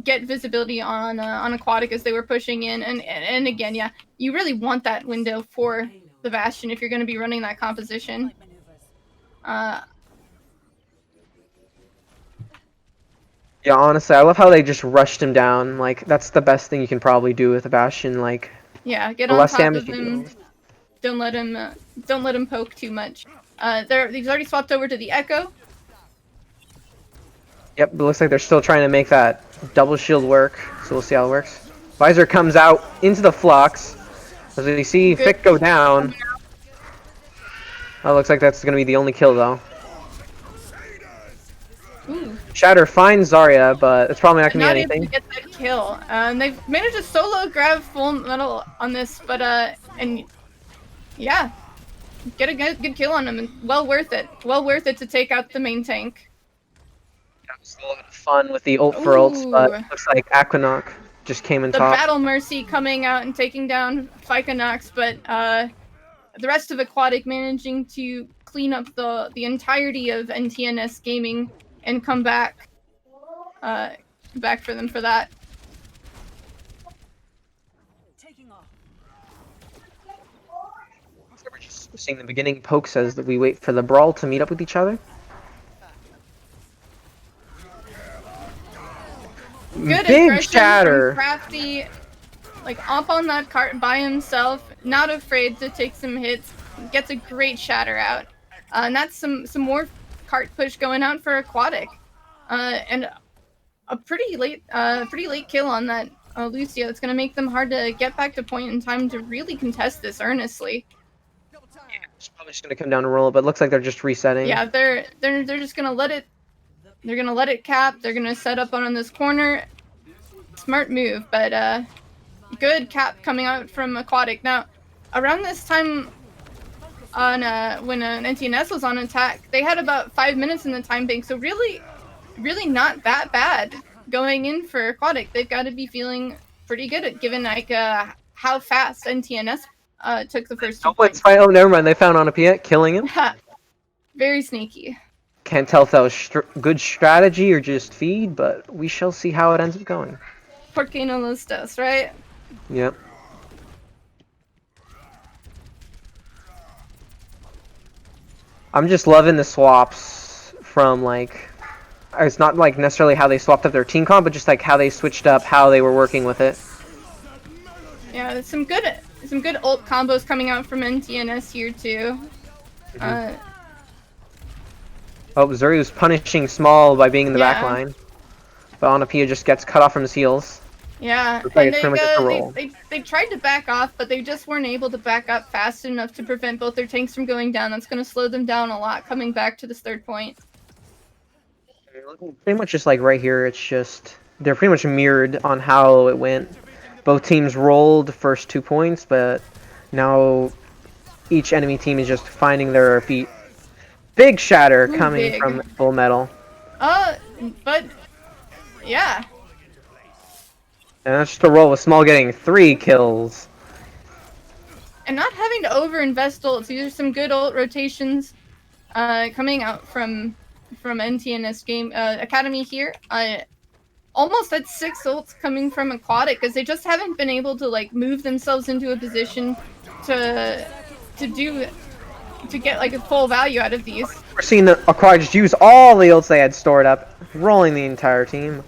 get visibility on Aquatik as they were pushing in, and again, yeah, you really want that window for the Bastion if you're going to be running that composition. yeah, honestly, I love how they just rushed him down. Like, that's the best thing you can probably do with a Bastion. Like, Yeah, get the on less top damage of you him. do. Don't let him poke too much. He's already swapped over to the Echo. Yep, it looks like they're still trying to make that double shield work, so we'll see how it works. Visor comes out into the flux. As we see Good. Fick go down. Oh, looks like that's going to be the only kill, though. Ooh. Shatter finds Zarya, but it's probably not going to be Not able to anything. get that kill. They've managed to solo grab full metal on this, but and yeah, get a good kill on him, and well worth it. Well worth it to take out the main tank. That was a lot of fun with the ult for ults, but Ooh. looks like Aquatik just came in The top. Battle Mercy coming out and taking down Fikanox, but the rest of Aquatik managing to clean up the entirety of NTNS gaming and come back for them for that. Taking off. So we're just seeing the beginning pokes as we wait for the brawl to meet up with each other. Good Big aggression Shatter. from Crafty, like up on that cart by himself, not afraid to take some hits, gets a great shatter out, and that's some more cart push going out for Aquatik, and a pretty late kill on that Lucio. It's gonna make them hard to get back to point in time to really contest this earnestly. It's probably just going to come down to roll, but it looks like they're just resetting. Yeah, they're just gonna let it. They're gonna let it cap. They're gonna set up on this corner. Smart move, but good cap coming out from Aquatik. Now, around this time, on when NTNS was on attack, they had about 5 minutes in the time bank. So really not that bad going in for Aquatik. They've got to be feeling pretty good at given like how fast NTNS took the first 2 points. Oh, never mind. They found Onopiet, killing him. Very sneaky. Can't tell if that was good strategy or just feed, but we shall see how it ends up going. Porque no los dos, right? Yep. I'm just loving the swaps from, like, it's not like necessarily how they swapped up their team comp, but just like how they switched up how they were working with it. Yeah, there's some good ult combos coming out from NTNS here too. Oh, Zuryu's punishing Small by being in the Yeah. back line. But Onapia just gets cut off from his heels. Yeah, Looks like and it's pretty much just a roll. they tried to back off, but they just weren't able to back up fast enough to prevent both their tanks from going down. That's going to slow them down a lot coming back to this third point. Pretty much just like right here, it's just they're pretty much mirrored on how it went. Both teams rolled the first 2 points, but now each enemy team is just finding their feet. Big shatter Ooh, coming big. from Full Metal. But yeah. And that's just a roll with Small getting 3 kills. And not having to overinvest ults. These are some good ult rotations coming out from NTNS game Academy here. Almost at 6 ults coming from Aquatik because they just haven't been able to like move themselves into a position to get like a full value out of these. We're seeing the Aquatic just use all the ults they had stored up, rolling the entire team.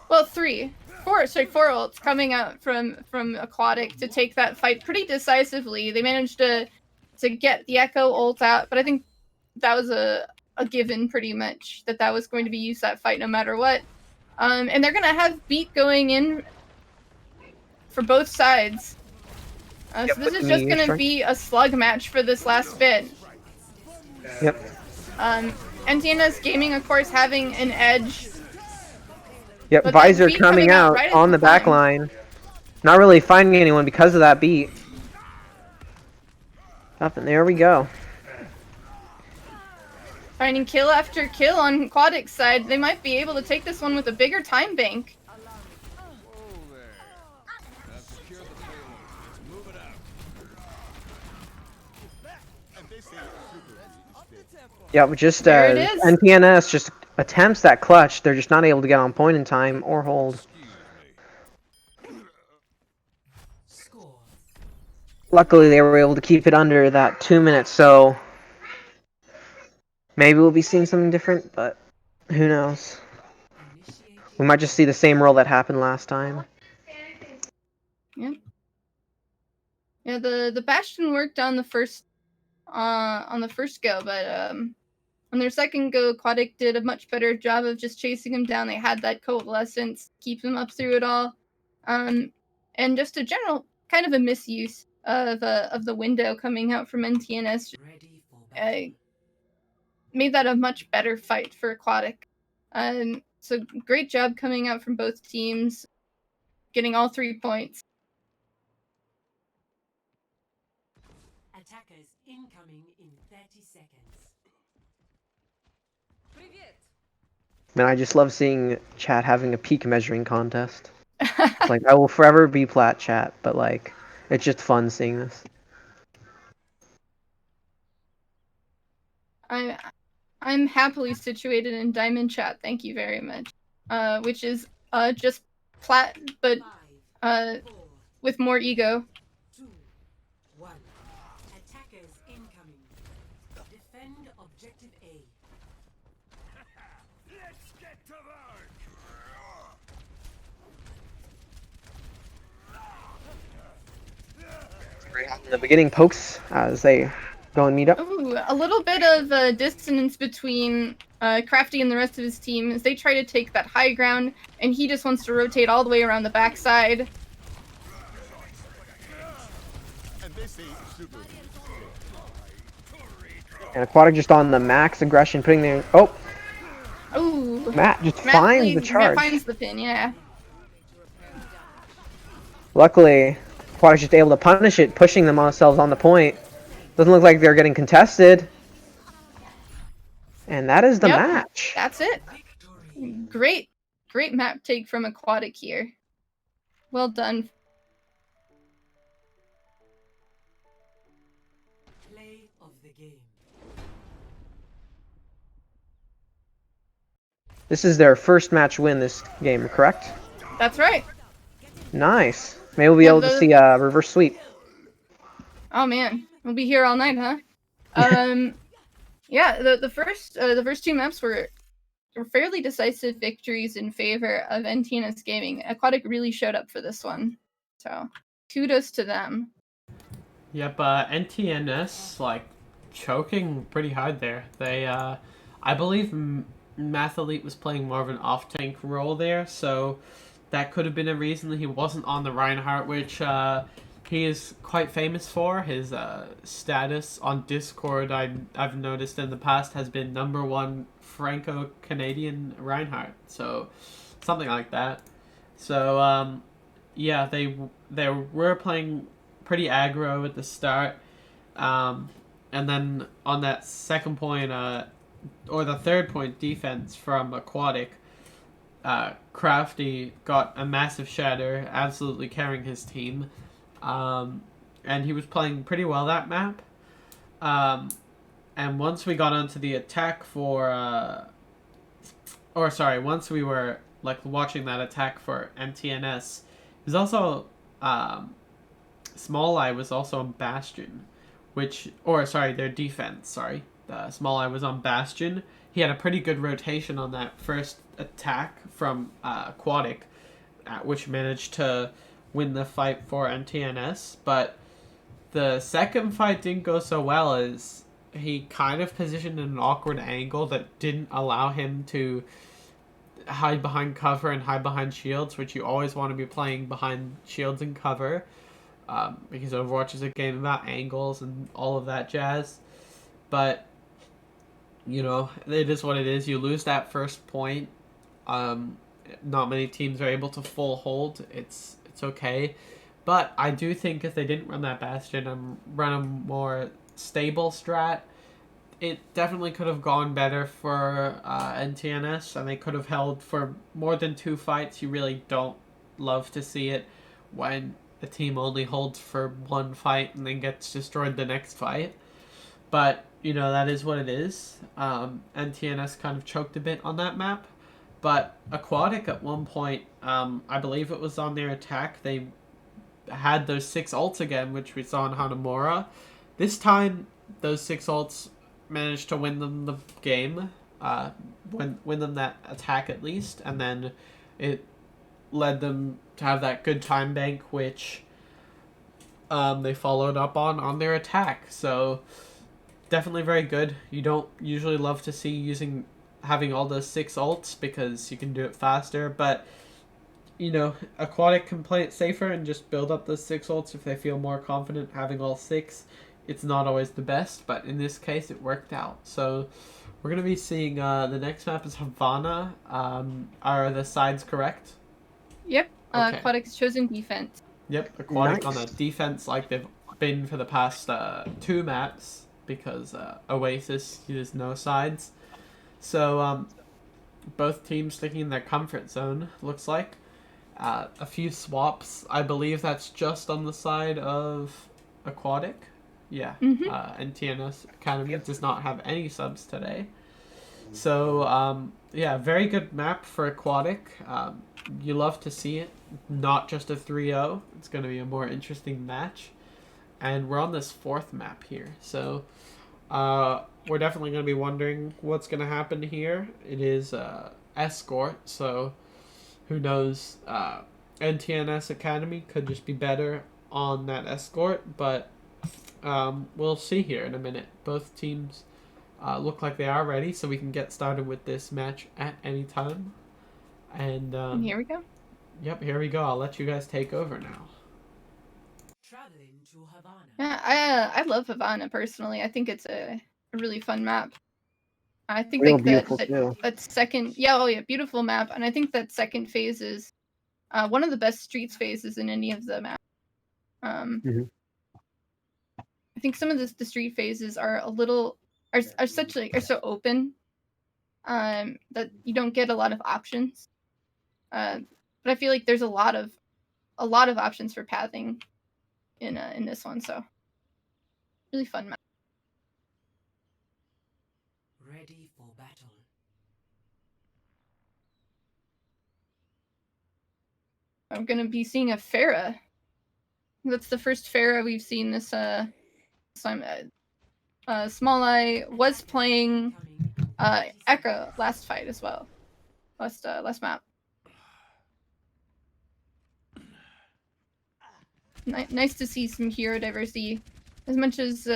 Well, 4 ults coming out from Aquatik to take that fight pretty decisively. They managed to get the Echo ult out, but I think that was a given pretty much that was going to be used that fight no matter what. And they're gonna have beat going in for both sides. So this is just gonna be a slug match for this last bit. Yep. NTNS Gaming, of course, having an edge. Yep, But Visor that beat coming out right at on the back time. line. Not really finding anyone because of that beat. Up and there we go. Finding kill after kill on Aquatik's side. They might be able to take this one with a bigger time bank. Yeah, just There it is. NTNS just attempts that clutch. They're just not able to get on point in time or hold. Score. Luckily, they were able to keep it under that 2 minutes, so maybe we'll be seeing something different, but who knows? We might just see the same roll that happened last time. Yeah, the Bastion worked on the first go, but On their second go, Aquatik did a much better job of just chasing him down. They had that coalescence, keep him up through it all. And just a general kind of a misuse of the window coming out from NTNS Ready for battle. made that a much better fight for Aquatik. So great job coming out from both teams, getting all 3 points. Attackers incoming in 30 seconds. Привет! Man, I just love seeing chat having a peak measuring contest. It's like, I will forever be plat chat, but like, it's just fun seeing this. I'm happily situated in Diamond Chat, thank you very much. Which is just plat, but 5, 4, with more ego. 2, 1. Attackers incoming. Defend objective A. Let's get to work! In the beginning, pokes as they go and meet up. Ooh, a little bit of dissonance between Crafty and the rest of his team as they try to take that high ground, and he just wants to rotate all the way around the backside. And this is super. And Aquatik just on the max aggression, putting their... Oh, Ooh, Matt just Matt finds the Matt charge. finds the pin, yeah. Luckily, Aquatik's just able to punish it, pushing themselves on the point. Doesn't look like they're getting contested. And that is the Yep. match. That's it. Great map take from Aquatik here. Well done. Play of the game. This is their first match win this game, correct? That's right. Nice. Maybe we'll be able to see a reverse sweep. Oh man, we'll be here all night, huh? Yeah, the first 2 maps were fairly decisive victories in favor of NTNS Gaming. Aquatik really showed up for this one, so kudos to them. Yep, NTNS, like, choking pretty hard there. They, I believe Mathelite was playing more of an off-tank role there, so that could have been a reason that he wasn't on the Reinhardt, which, he is quite famous for. His status on Discord, I've noticed in the past, has been #1 Franco-Canadian Reinhardt. So, something like that. So, yeah, they were playing pretty aggro at the start. And then on that second point, or the third point defense from Aquatik, Crafty got a massive shatter, absolutely carrying his team. And he was playing pretty well that map. And once we got onto the attack for, once we were like watching that attack for NTNS, it was also, Small Eye was also on Bastion, their defense, Small Eye was on Bastion. He had a pretty good rotation on that first attack from Aquatik, which managed to win the fight for NTNS, but the second fight didn't go so well as he kind of positioned in an awkward angle that didn't allow him to hide behind cover and hide behind shields, which you always want to be playing behind shields and cover, because Overwatch is a game about angles and all of that jazz. But, you know, it is what it is. You lose that first point. Not many teams are able to full hold. It's okay. But I do think if they didn't run that Bastion and run a more stable strat, it definitely could have gone better for NTNS, and they could have held for more than 2 fights. You really don't love to see it when a team only holds for 1 fight and then gets destroyed the next fight. But, you know, that is what it is. NTNS kind of choked a bit on that map. But Aquatik at one point, I believe it was on their attack, they had those 6 ults again, which we saw in Hanamura. This time, those 6 ults managed to win them the game, win them that attack at least, and then it led them to have that good time bank, which they followed up on their attack. So definitely very good. You don't usually love to see having all those 6 ults because you can do it faster, but you know, Aquatic can play it safer and just build up those 6 ults if they feel more confident having all 6. It's not always the best, but in this case it worked out. So we're going to be seeing the next map is Havana. Are the sides correct? Yep. Okay. Aquatik's chosen defense. Yep, Aquatic Nice. on a defense like they've been for the past 2 maps because Oasis uses no sides. So both teams sticking in their comfort zone, looks like. A few swaps. I believe that's just on the side of Aquatic. Yeah. NTNS Academy does not have any subs today. So, yeah, very good map for Aquatic. You love to see it. Not just a 3-0. It's going to be a more interesting match. And we're on this 4th map here. So, we're definitely going to be wondering what's going to happen here. It is Escort, so who knows? NTNS Academy could just be better on that Escort, but we'll see here in a minute. Both teams look like they are ready, so we can get started with this match at any time. And Here we go. Yep, here we go. I'll let you guys take over now. Traveling to Havana. Yeah, I love Havana personally. I think it's a really fun map. I think Real like beautiful too. that second, beautiful map, and I think that second phase is one of the best streets phases in any of the maps. Mhm. I think some of the street phases are a little are so open that you don't get a lot of options. But I feel like there's a lot of options for pathing in this one, so really fun map. Ready for battle. I'm gonna be seeing a Pharah. That's the first Pharah we've seen this time. Small Eye was playing Echo last fight as well. Last map. Nice to see some hero diversity. As much as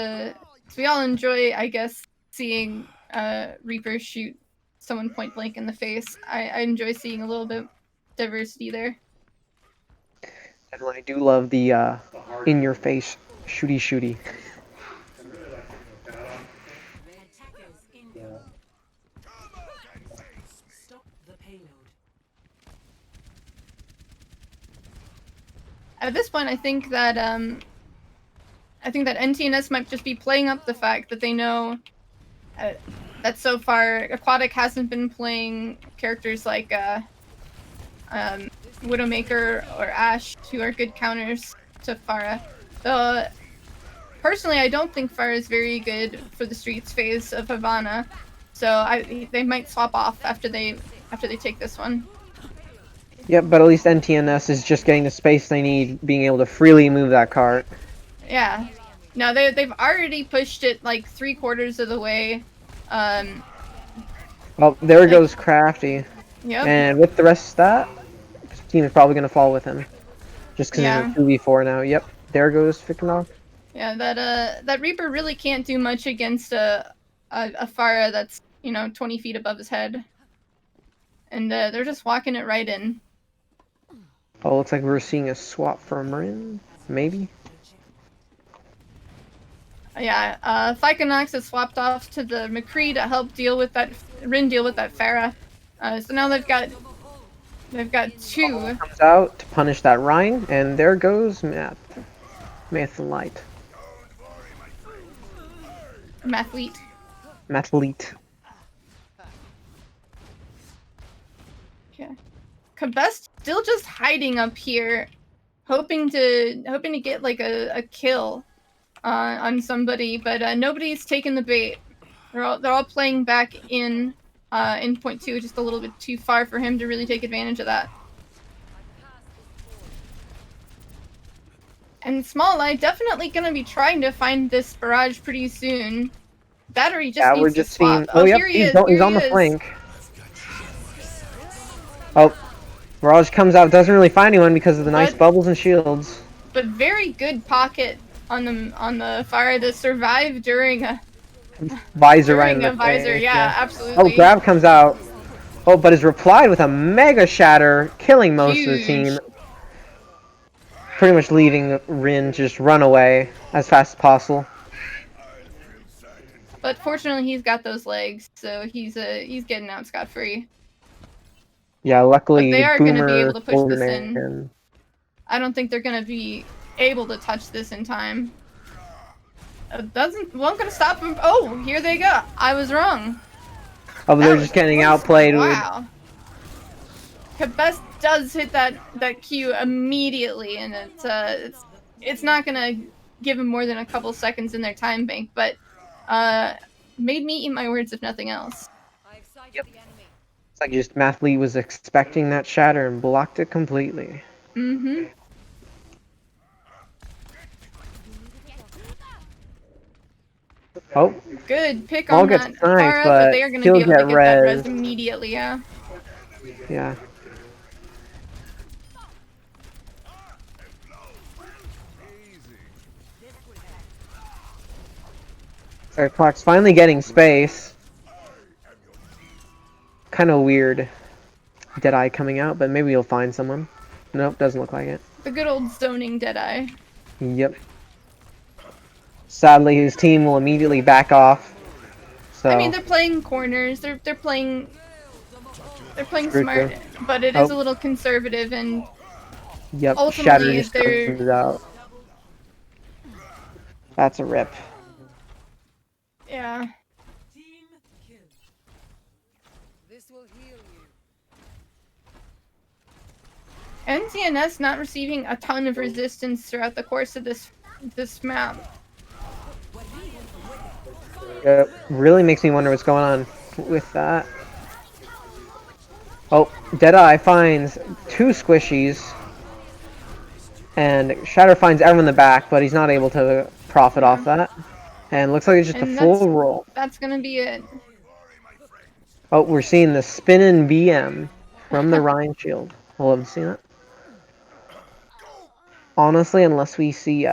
we all enjoy, I guess, seeing Reaper shoot someone point blank in the face, I enjoy seeing a little bit diversity there. And I do love the in-your-face shooty. Attackers incoming. Stop the payload. At this point, I think that NTNS might just be playing up the fact that they know that so far Aquatic hasn't been playing characters like Widowmaker or Ashe, who are good counters to Pharah. Though personally, I don't think Pharah is very good for the streets phase of Havana, so they might swap off after they take this one. Yep, but at least NTNS is just getting the space they need, being able to freely move that cart. Yeah. No, they've already pushed it like 3/4 of the way. Well, there goes Crafty. Yep. And with the rest of that, his team is probably going to fall with him. Just because Yeah. he's in 2v4 now. Yep, there goes Fickenov. Yeah, that Reaper really can't do much against a Pharah that's 20 feet above his head, and they're just walking it right in. Oh, looks like we're seeing a swap for a Marin, maybe. Yeah, Fikanox has swapped off to the McCree to help deal with that Pharah. So now they've got 2. Comes out to punish that Rhine, and there goes Mathlite. Mathlete. Okay. Kabest still just hiding up here, hoping to get like a kill on somebody, but nobody's taken the bait. They're all playing back in point 2, just a little bit too far for him to really take advantage of that. And Small Eye definitely gonna be trying to find this barrage pretty soon. Battery just needs we're to just swap. seeing. Oh, yep, here he he's is. Here on he the is. flank. Oh, Barrage comes out, doesn't really find anyone because of the nice bubbles and shields. But very good pocket on the Pharah to survive during visor right in During the a visor, face, yeah, Oh, absolutely. grab comes out. Oh, but is replied with a mega shatter, killing most of the Huge. team. Pretty much leaving Rin just run away as fast as possible. But fortunately, he's got those legs, so he's getting out scot-free. Yeah, But luckily they are going to be able Boomer to push this overran in. him. I don't think they're going to be able to touch this in time. Won't gonna stop him. Oh, here they go. I was wrong. Oh, but That they're was just getting close. outplayed. Wow. Kabest does hit that Q immediately, and it's not gonna give him more than a couple seconds in their time bank, but made me eat my words if nothing else. I've sighted the enemy. It's like just Mathlete was expecting that shatter and blocked it completely. Mm-hmm. Oh, Good pick All on gets that sniped, Pharah, but but they are gonna he'll be able to get get that res. res immediately, yeah. yeah. Sorry, Clock's finally getting space. Kind of weird. Deadeye coming out, but maybe he'll find someone. Nope, doesn't look like it. The good old zoning Deadeye. Yep. Sadly, his team will immediately back off. So. I mean, they're playing corners. They're playing True, smart, true. but it is a little conservative, and Yep. Shatter ultimately just they're comes out. That's a rip. yeah. Team kill. This will heal you. NTNS not receiving a ton of resistance throughout the course of this map. It really makes me wonder what's going on with that. Oh, Deadeye finds 2 squishies. And Shatter finds everyone in the back, but he's not able to profit off that. And looks like it's just And a full roll. That's gonna be it. Oh, we're seeing the spinning BM from the Rhine Shield. I love to see that. Honestly, unless we see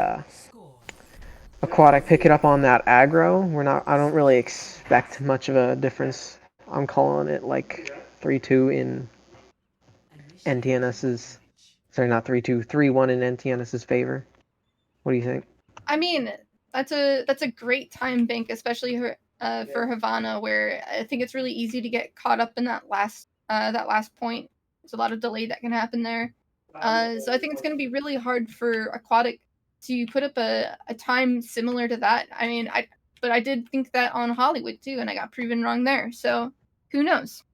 Aquatik pick it up on that aggro, I don't really expect much of a difference. I'm calling it like 3-2 in NTNS's, sorry, not 3-2, 3-1 in NTNS's favor. What do you think? I mean, that's a great time bank, especially for Havana, where I think it's really easy to get caught up in that last point. There's a lot of delay that can happen there. So I think it's going to be really hard for Aquatik to put up a time similar to that. I mean, but I did think that on Hollywood too, and I got proven wrong there. So who knows?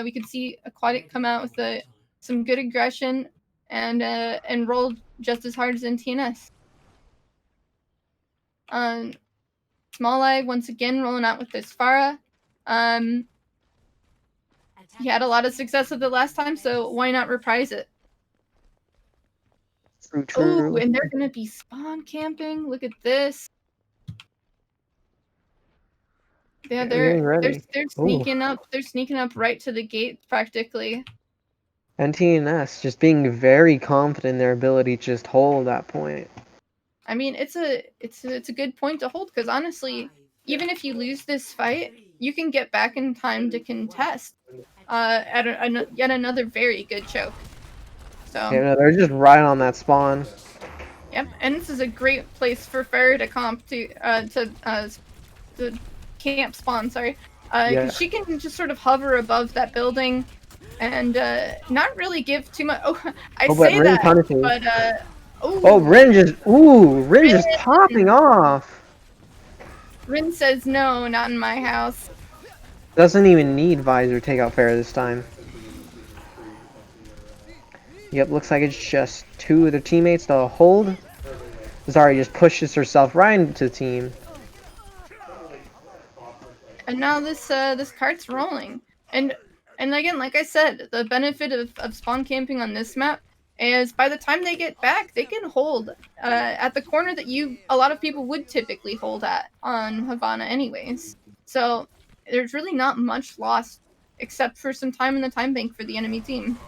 We could see Aquatik come out with some good aggression and roll just as hard as NTNS. Small Lag once again rolling out with this Pharah. He had a lot of success with it last time, so why not reprise it? True. Oh, and they're gonna be spawn camping. Look at this. Yeah, they're sneaking up. They're sneaking up right to the gate practically. NTNS just being very confident in their ability to just hold that point. I mean, it's a good point to hold, because honestly, even if you lose this fight, you can get back in time to contest at yet another very good choke. So Yeah, no, they're just right on that spawn. Yep, and this is a great place for Farah to camp spawn. Sorry, because she can just sort of hover above that building and not really give too much. Oh, I say that, punishing. but Rin just popping off. Rin says no, not in my house. Doesn't even need visor takeout fair this time. Yep, looks like it's just 2 of their teammates to hold. Zari just pushes herself right into the team. And now this cart's rolling. And again, like I said, the benefit of spawn camping on this map is by the time they get back, they can hold at the corner that a lot of people would typically hold at on Havana anyways. So there's really not much lost except for some time in the time bank for the enemy team.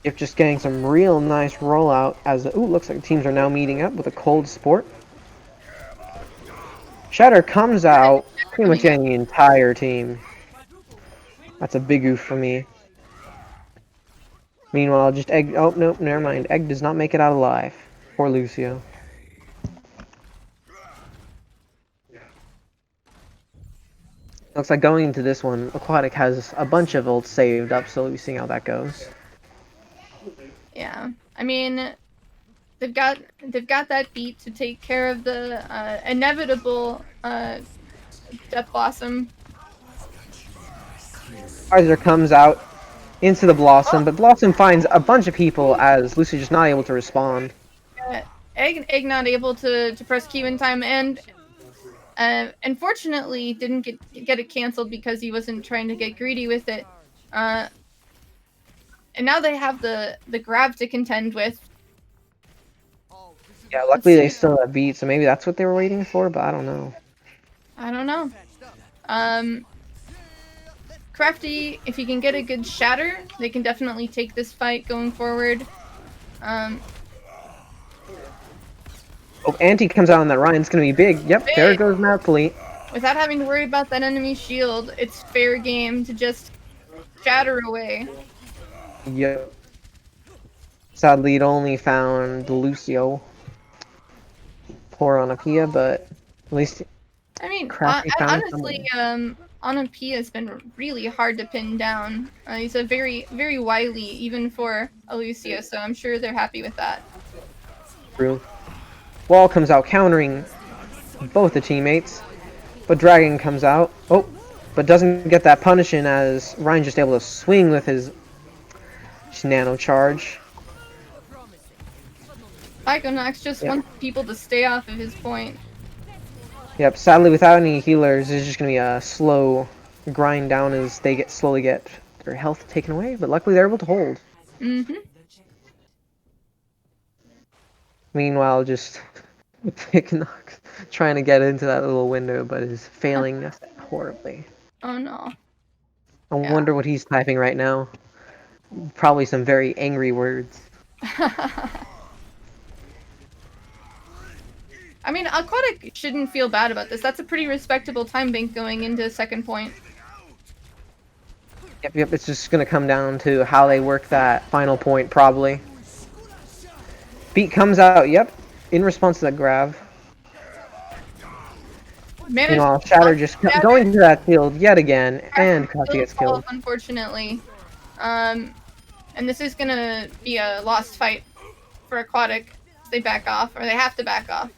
If just getting some real nice rollout as looks like teams are now meeting up with a cold sport. Shatter comes out, pretty much coming getting the entire team. That's a big oof for me. Meanwhile, just Egg. Oh, nope, never mind. Egg does not make it out alive. Poor Lucio. Looks like going into this one, Aquatik has a bunch of ults saved up, so we'll be seeing how that goes. Yeah, I mean, they've got that beat to take care of the inevitable Death Blossom. Kaiser comes out into the Blossom, but Blossom finds a bunch of people as Lucio just not able to respond. Egg not able to press Q in time, and unfortunately didn't get it canceled because he wasn't trying to get greedy with it. And now they have the grab to contend with. Yeah, luckily they still have beat, so maybe that's what they were waiting for, but I don't know. I don't know. Crafty, if he can get a good shatter, they can definitely take this fight going forward. Oh, Anti comes out on that Ryan. It's going to be big. Yep, there goes Napoli. Without having to worry about that enemy shield, it's fair game to just shatter away. Yep. Sadly, it only found Lucio. Poor Anapia, but at least... I mean, Crafty found honestly, Anapia has been really hard to pin down. He's a very, very wily, even for a Lucio, so I'm sure they're happy with that. True. Wall comes out countering both the teammates, but Dragon comes out. Oh, but doesn't get that punishing as Ryan just able to swing with his nano charge. Iconox just wants people to stay off of his point. Yep, sadly without any healers, it's just going to be a slow grind down as they slowly get their health taken away, but luckily they're able to hold. Mm-hmm. Meanwhile, just Equinox trying to get into that little window, but is failing horribly. Oh no. I wonder what he's typing right now. Probably some very angry words. I mean, Aquatik shouldn't feel bad about this. That's a pretty respectable time bank going into second point. Yep, it's just going to come down to how they work that final point, probably. Beat comes out, yep, in response to that grab. Meanwhile, Shatter just going to that field yet again, and Crafty gets killed. Unfortunately. And this is going to be a lost fight for Aquatik. They back off, or they have to back off.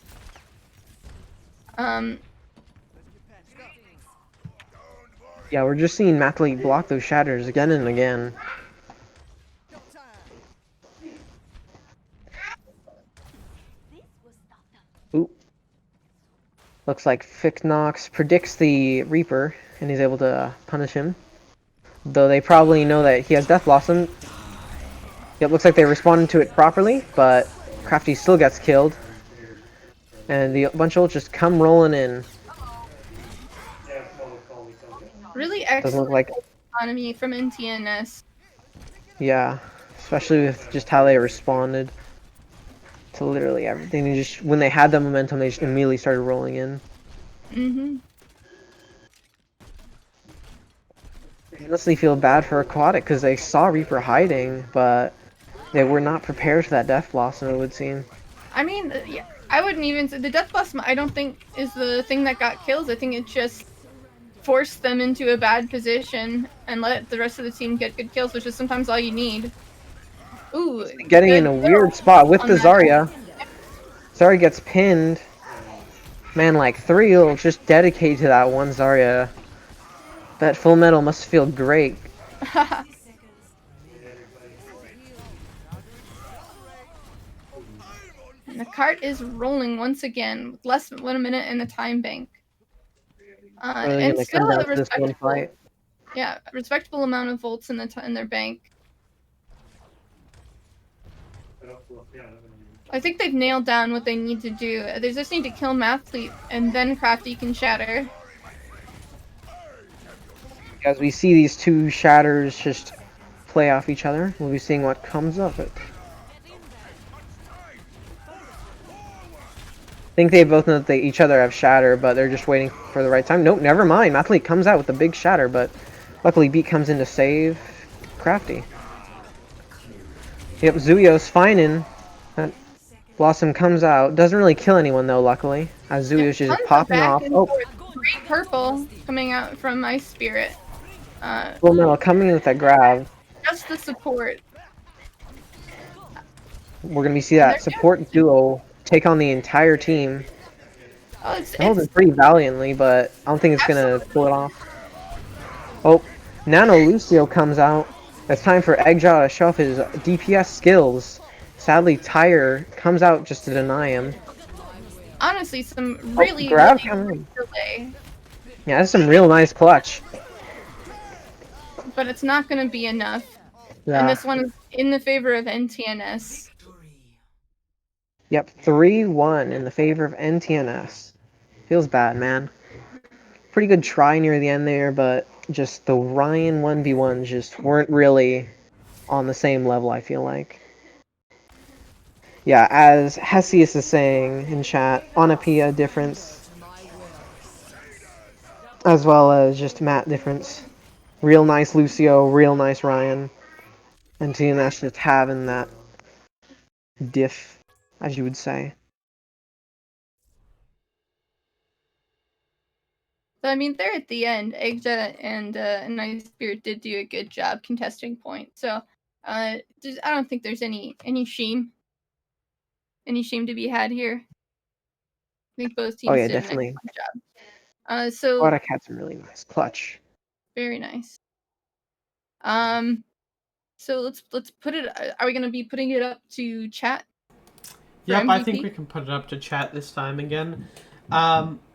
Yeah, we're just seeing Mathlete block those shatters again and again. Ooh. Looks like Ficknox predicts the Reaper, and he's able to punish him. Though they probably know that he has Death Blossom. It looks like they responded to it properly, but Crafty still gets killed. And the bunch of ults just come rolling in. Really excellent economy from NTNS. Yeah, especially with just how they responded to literally everything. They just, when they had the momentum, they just immediately started rolling in. Mm-hmm. I honestly feel bad for Aquatik because they saw Reaper hiding, but they were not prepared for that Death Blossom, it would seem. I mean, yeah, I wouldn't even say the Death Blossom, I don't think is the thing that got kills. I think it just forced them into a bad position and let the rest of the team get good kills, which is sometimes all you need. Ooh, getting in a weird spot with the Zarya. Zarya gets pinned. Man, like 3 will just dedicate to that one Zarya. That Full Metal must feel great. And the cart is rolling once again with less than 1 minute in the time bank. And still a respectable, respectable amount of volts in their bank. I think they've nailed down what they need to do. They just need to kill Mathlete, and then Crafty can shatter. As we see these two shatters just play off each other, we'll be seeing what comes of it. think they both know that each other have shatter, but they're just waiting for the right time. Nope, never mind. Mathlete comes out with a big shatter, but luckily Beat comes in to save Crafty. Yep, Zuyo's finding. Blossom comes out. Doesn't really kill anyone though, luckily. As Zuyo's just Tons of popping back off. and Oh, forth. Great purple coming out from Ice Spirit. Full Metal coming in with that grab. Just the support. We're gonna see And that support duo take on the entire team. Oh, They're holding pretty valiantly, but I don't think it's gonna pull it off. Oh, Nano Lucio comes out. It's time for Eggjaw to show off his DPS skills. Sadly, Tyre comes out just to deny him. honestly some really, grab really coming in. delay. Yeah, that's some real nice clutch. But it's not going to be enough. Yeah. And this one is in the favor of NTNS. Yep, 3-1 in the favor of NTNS. Feels bad, man. Pretty good try near the end there, but just the Ryan 1v1s just weren't really on the same level, I feel like. Yeah, as Hesius is saying in chat, Onapia difference, as well as just Matt difference. Real nice Lucio, real nice Ryan. And TNS just having that diff, as you would say. So I mean, there at the end, Eggja and Nice Spirit did do a good job contesting points. So I don't think there's any shame to be had here. I think both teams did Definitely. an excellent job. So Aquatik had some really nice clutch. very nice. So let's put it. Are we gonna be putting it up to chat? Yep, MVP? I think we can put it up to chat this time again.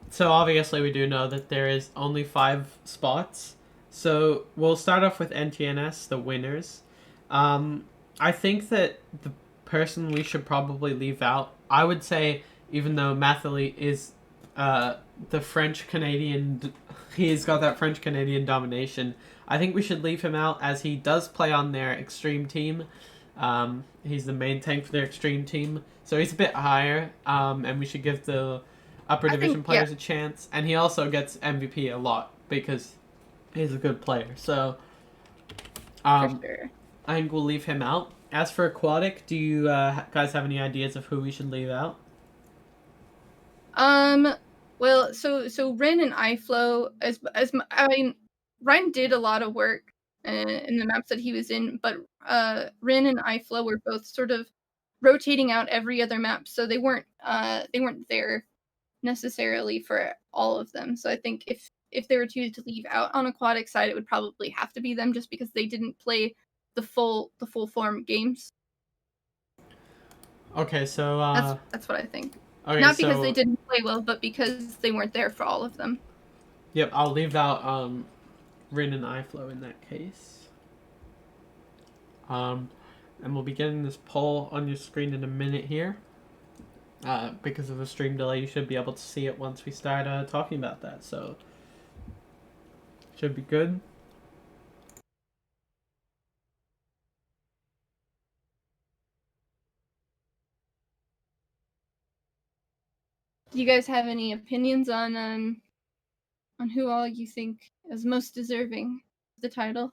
So obviously we do know that there is only 5 spots. So we'll start off with NTNS, the winners. I think that the person we should probably leave out, I would say, even though Mathily is the French-Canadian, he's got that French-Canadian domination, I think we should leave him out as he does play on their extreme team. He's the main tank for their extreme team, so he's a bit higher, and we should give the upper division players a chance. And he also gets MVP a lot because he's a good player. So, For sure. I think we'll leave him out. As for Aquatik, do you guys have any ideas of who we should leave out? Well, so Rin and iFlow, I mean, Ryan did a lot of work in the maps that he was in, but Rin and iFlow were both sort of rotating out every other map, so they weren't there necessarily for all of them. So I think if they were to leave out on Aquatic side, it would probably have to be them, just because they didn't play the full form games. Okay, so that's what I think. okay, Not because they didn't play well, but because they weren't there for all of them. Yep, I'll leave out Rin and iFlow in that case. And we'll be getting this poll on your screen in a minute here. Because of the stream delay, you should be able to see it once we start talking about that. So, should be good. Do you guys have any opinions on who all you think is most deserving of the title?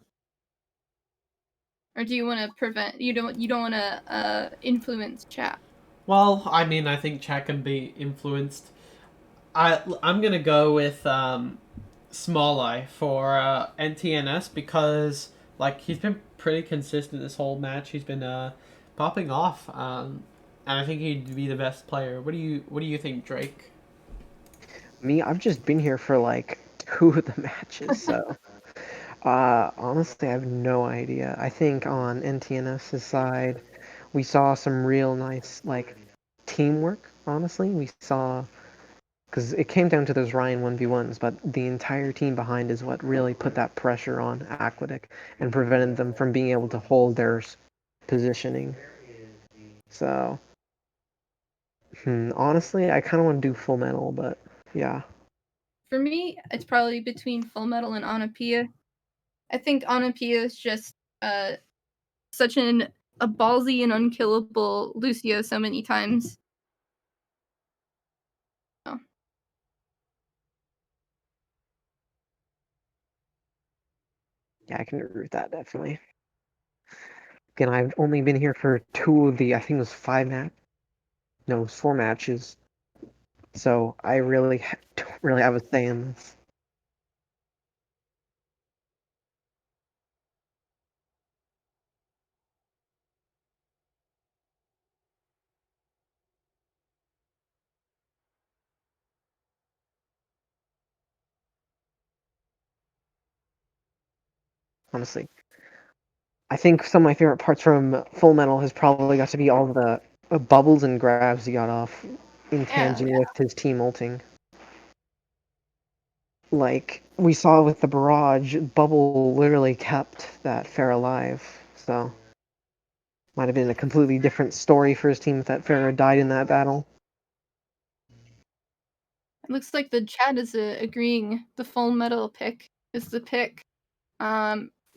Or do you want to prevent? You don't want to influence chat? Well, I mean, I think chat can be influenced. I'm gonna go with Small Eye for NTNS because like he's been pretty consistent this whole match. He's been popping off, and I think he'd be the best player. What do you think, Drake? Me, I've just been here for like 2 of the matches, so honestly, I have no idea. I think on NTNS's side, we saw some real nice like teamwork. Honestly, we saw, because it came down to those Ryan 1v1s, but the entire team behind is what really put that pressure on Aquatik and prevented them from being able to hold their positioning. So, honestly, I kind of want to do Full Metal, but yeah. For me, it's probably between Full Metal and Onapia. I think Onapia is just such a ballsy and unkillable Lucio so many times. Yeah, I can agree with that, definitely. Again, I've only been here for 2 of the, I think it was 5 match. No, it was 4 matches. So I really don't really have a say in this. Honestly. I think some of my favorite parts from Full Metal has probably got to be all the bubbles and grabs he got off in tangent with his team ulting. Like we saw with the barrage, Bubble literally kept that Pharah alive. So might have been a completely different story for his team if that Pharah died in that battle. It looks like the chat is agreeing the Full Metal pick is the pick.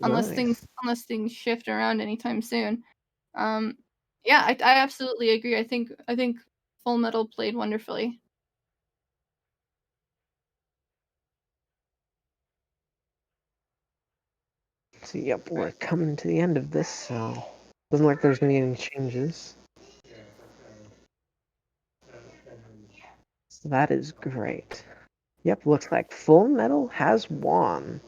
Unless Nice. things shift around anytime soon. Yeah, I absolutely agree. I think Full Metal played wonderfully. So yep, we're coming to the end of this, so doesn't look like there's gonna be any changes. So that is great. Yep, looks like Full Metal has won.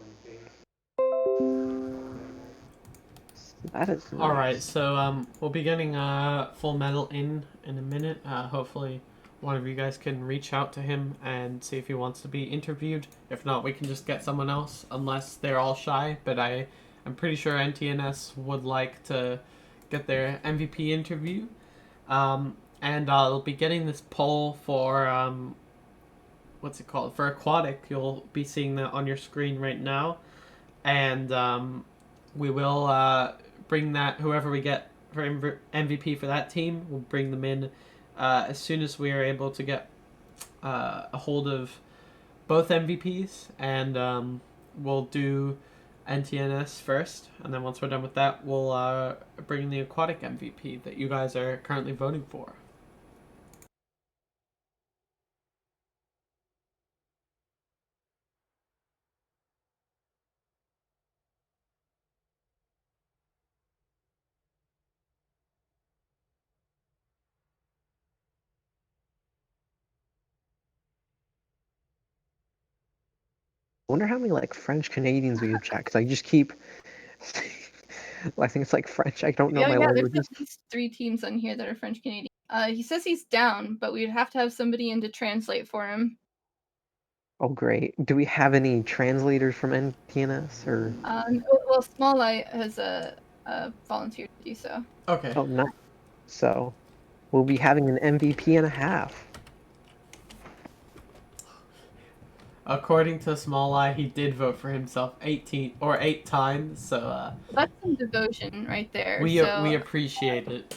That is nice. Alright, so we'll be getting Full Metal in a minute. Hopefully one of you guys can reach out to him and see if he wants to be interviewed. If not, we can just get someone else, unless they're all shy. But I'm pretty sure NTNS would like to get their MVP interview. And I'll be getting this poll for, what's it called? For Aquatik. You'll be seeing that on your screen right now. And we will bring that, whoever we get for MVP for that team, we'll bring them in as soon as we are able to get a hold of both MVPs, and we'll do NTNS first, and then once we're done with that, we'll bring the Aquatik MVP that you guys are currently voting for. I wonder how many like French Canadians we have chat, because I just keep I think it's like French. I don't know my There's languages. at least 3 teams on here that are French Canadian. He says he's down, but we'd have to have somebody in to translate for him. Oh great. Do we have any translators from NTNS or Well, Small Light has volunteered to do so. Okay. Oh nice. So we'll be having an MVP and a half. According to Small Eye, he did vote for himself 8 times, so That's some devotion right there. we so appreciate it.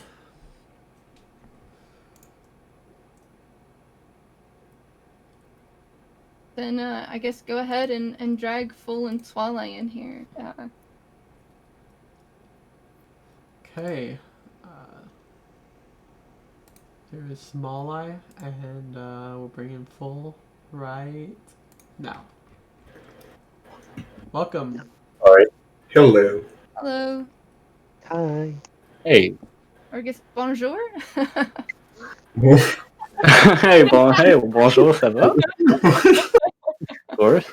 then I guess go ahead and drag Full and Swallow in here. Okay. There is Small Eye, and we'll bring in Full right now. Welcome. Alright. Hello. Hello. Hi. Hey. Or I guess bonjour. Hey, bonjour, ça va? Of course.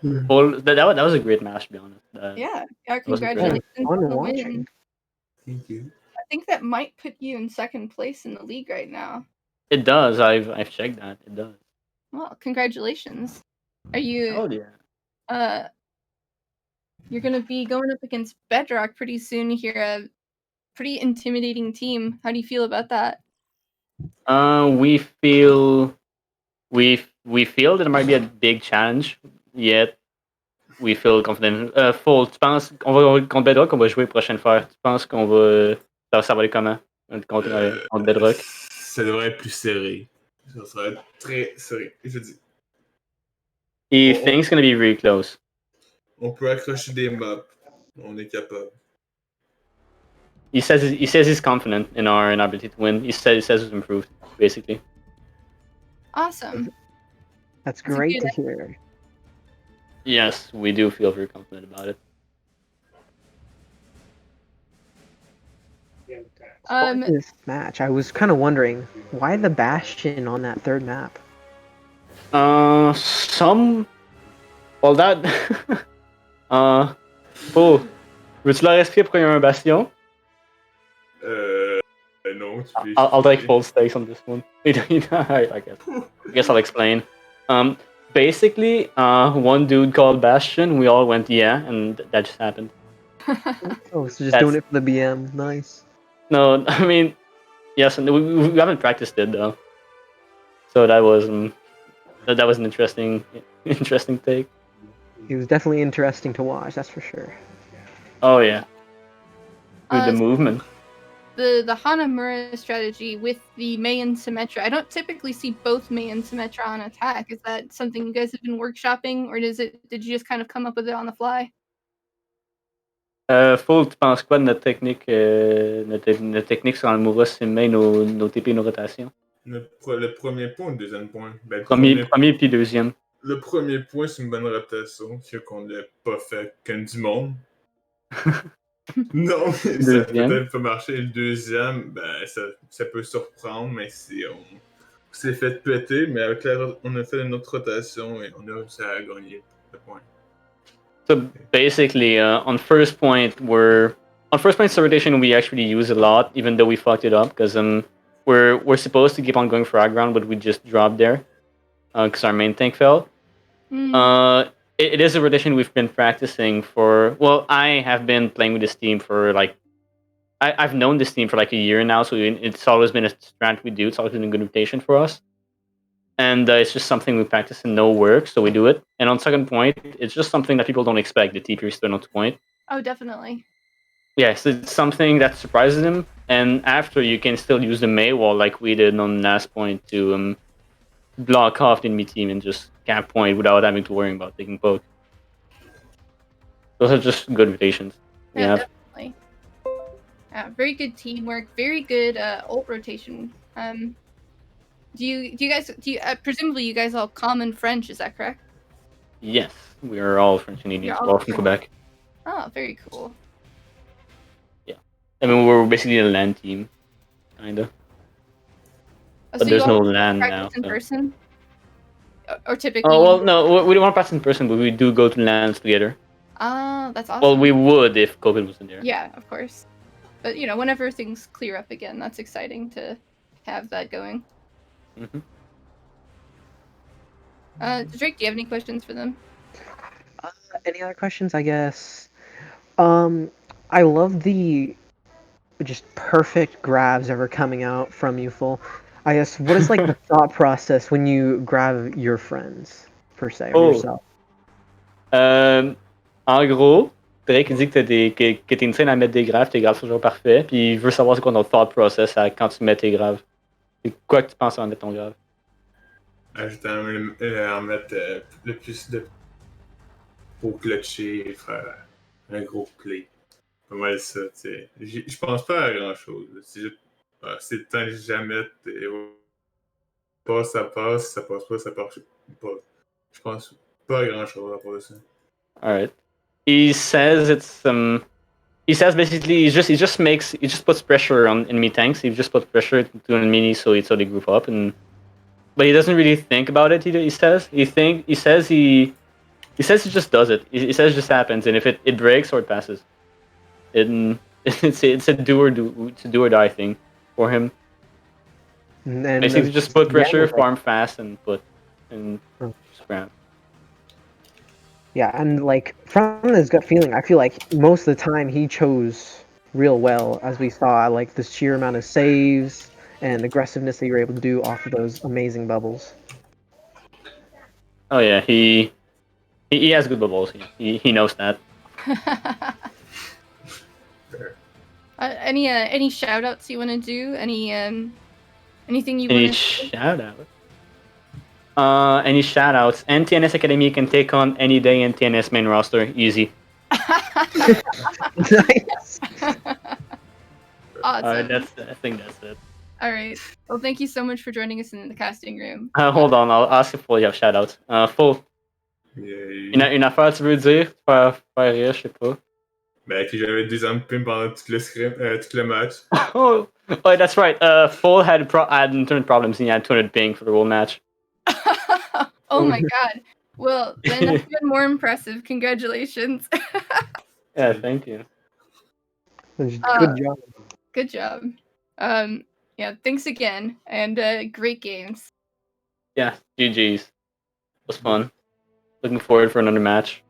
Well, that was a great match, to be honest. Yeah, was congratulations fun on the watching. win. Thank you. I think that might put you in second place in the league right now. It does. I've checked that. It does. Well, congratulations. Are you Oh yeah. you're gonna be going up against Bedrock pretty soon here, a pretty intimidating team. How do you feel about that? We feel that it might be a big challenge, yet we feel confident. Full, tu penses qu'on va contre Bedrock, on va jouer prochaine fois. Tu penses qu'on va ça va aller comment contre Bedrock? Ça devrait être plus serré. Ça va être très serré. Je dis. He thinks it's gonna be really close. On peut accrocher des maps. On est capable. He says he's confident in our ability to win. He says it's improved, basically. Awesome. That's That's a great good- to hear. Yes, we do feel very confident about it. This match, I was kind of wondering why the Bastion on that third map. Some. Well, that. Oh, veux-tu leur expliquer pourquoi il y a un bastion? Non, tu peux I'll take expliquer. full stakes on this one. I guess I'll explain. Basically, one dude called Bastion. We all went yeah, and that just happened. Oh, so just doing it for the BM. Nice. No, I mean, yes, and we haven't practiced it though. So that was that was an interesting take. He was definitely interesting to watch. That's for sure. Oh yeah, with the movement. The Hanamura strategy with the Mei and Symmetra. I don't typically see both Mei and Symmetra on attack. Is that something you guys have been workshopping, or did you just kind of come up with it on the fly? Full, tu penses quoi de notre technique, notre technique sur Hanamura, c'est Mei, nos TP, nos rotations? Le premier point ou le deuxième point? Ben, Premier puis deuxième. Le premier point, c'est une bonne rotation, qu'on n'a pas fait comme du monde. Non, ça a peut-être pas marché. Le deuxième, ben, ça peut surprendre, mais si on s'est fait péter, mais avec on a fait une autre rotation et on a réussi à gagner le point. So basically, on first point, rotation we actually use a lot, even though we fucked it up, because we're supposed to keep on going for high ground, but we just dropped there because our main tank fell. It is a rotation we've been practicing for. Well, I have been playing with this team for like I've known this team for like a year now, so it's always been a strat we do. It's always been a good rotation for us. And it's just something we practice and know works, so we do it. And on second point, it's just something that people don't expect, the TP return on point. Oh, definitely. Yes, it's something that surprises them. And after, you can still use the Mei wall like we did on last point to block off the enemy team and just cap point without having to worry about taking poke. Those are just good rotations. Yeah, definitely. Very good teamwork, very good ult rotation. Do you guys presumably you guys all common French, is that correct? Yes, we are all French Canadians, all from Quebec. Oh, very cool. Yeah, I mean we're basically a LAN team, kinda. Oh, but so there's no LAN now. Practice in person, or typically. Oh well, no, we don't want to practice in person, but we do go to LANs together. Ah, that's awesome. Well, we would if COVID wasn't there. Yeah, of course. But you know, whenever things clear up again, that's exciting to have that going. Mm-hmm. Drake, do you have any questions for them? Any other questions? I guess. I love the just perfect grabs ever coming out from you, Full. I guess what is like the thought process when you grab your friends per se or yourself? En gros, Drake dit que t'es une scène à mettre des graves, tes graves sont toujours parfaits, puis il veut savoir c'est quoi ton thought process quand tu mets tes graves. C'est quoi que tu penses en mettre ton grave? J'étais en mettre le plus de pour clutcher et faire un gros play. Pas mal ça, tu sais. Je pense pas à grand chose. C'est le temps que jamais passe, ça passe, ça passe pas, ça passe pas. Je pense pas à grand chose à part de ça. Alright. He says it's he says basically he just puts pressure on enemy tanks. He just puts pressure to enemy so they group up but he doesn't really think about it. He says he just does it. He says it just happens, and if it breaks or it passes, it's a do or die thing for him. And basically, just put pressure, farm fast, and scram. Yeah, and like from his gut feeling, I feel like most of the time he chose real well, as we saw, like the sheer amount of saves and aggressiveness that you were able to do off of those amazing bubbles. Oh yeah, he has good bubbles. He knows that. Any shout outs you want to do? Anything you want to Any shout out? Any shout outs? NTNS Academy can take on any day NTNS main roster. Easy. Nice. Awesome. I think that's it. Alright. Well, thank you so much for joining us in the casting room. Hold on, I'll ask if you have shout outs. Full. Il y a eu- Une affaire, tu veux dire? Faire rire, je sais pas. Ben, que j'avais 2 ans de pim pendant tout le match. Oh, that's right. Full had internet problems and he had 200 ping for the whole match. Oh my god. Well, then that's even more impressive. Congratulations. Yeah, thank you. Good job. Good job. Yeah, thanks again, and great games. Yeah, GG's. It was fun. Looking forward for another match.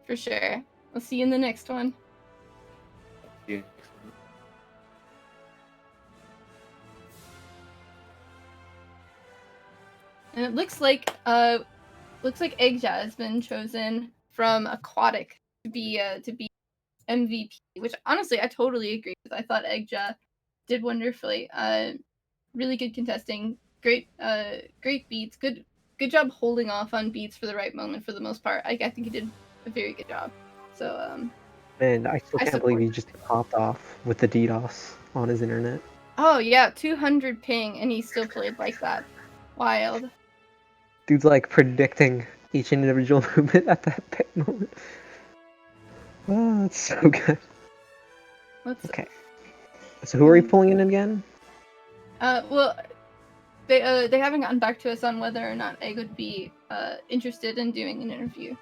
For sure. I'll see you in the next one. See you. And it looks like Eggja has been chosen from Aquatik to be MVP, which honestly I totally agree with. I thought Eggja did wonderfully. Really good contesting, great beats, good job holding off on beats for the right moment for the most part. I think he did a very good job. So Man, I still can't believe support. he just popped off with the DDoS on his internet. Oh yeah, 200 ping, and he still played like that. Wild. Dude's like predicting each individual movement at that moment. Oh, that's so good. Okay. So who are we pulling in again? Well, they haven't gotten back to us on whether or not Egg would be interested in doing an interview.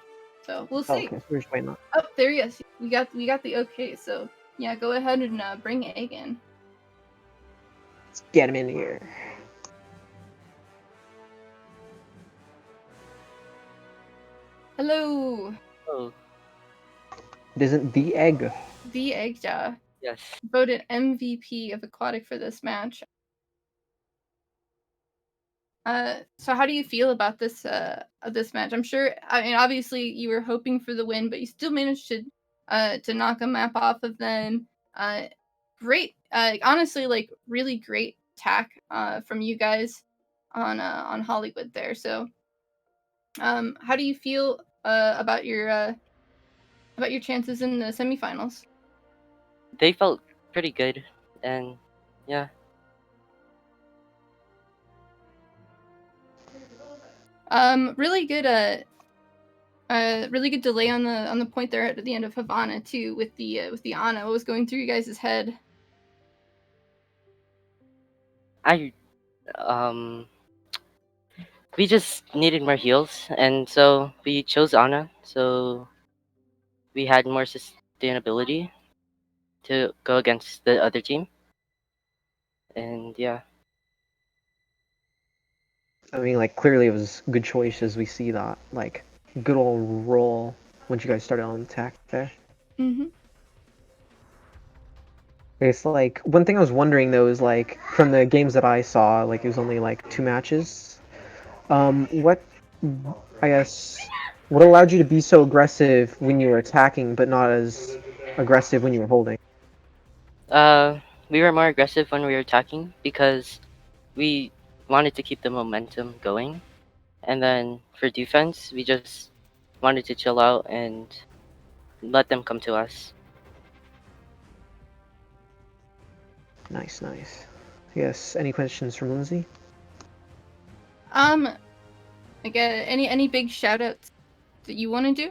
So we'll see. Okay, so we're just waiting on. Oh, there he is. We got the okay. So yeah, go ahead and bring Egg in. Let's get him in here. Hello. Oh, It isn't the egg. The Eggja yes. voted MVP of Aquatic for this match. So how do you feel about this match? I'm sure. I mean, obviously you were hoping for the win, but you still managed to knock a map off of them. Great. Honestly, like really great attack from you guys on Hollywood there. So, how do you feel about your chances in the semifinals? They felt pretty good, and yeah. Really good. Really good delay on the point there at the end of Havana too, with the Ana. What was going through you guys' head? We just needed more heals, and so we chose Ana, so we had more sustainability to go against the other team. And yeah. I mean, like, clearly it was a good choice as we see that. Like, good old roll once you guys started on attack there. Mm-hmm. It's like, one thing I was wondering though is like, from the games that I saw, like, it was only like 2 matches. What, I guess, what allowed you to be so aggressive when you were attacking, but not as aggressive when you were holding? We were more aggressive when we were attacking because we wanted to keep the momentum going. And then for defense, we just wanted to chill out and let them come to us. Nice, nice. Yes, any questions from Lindsay? Like any big shout outs that you want to do?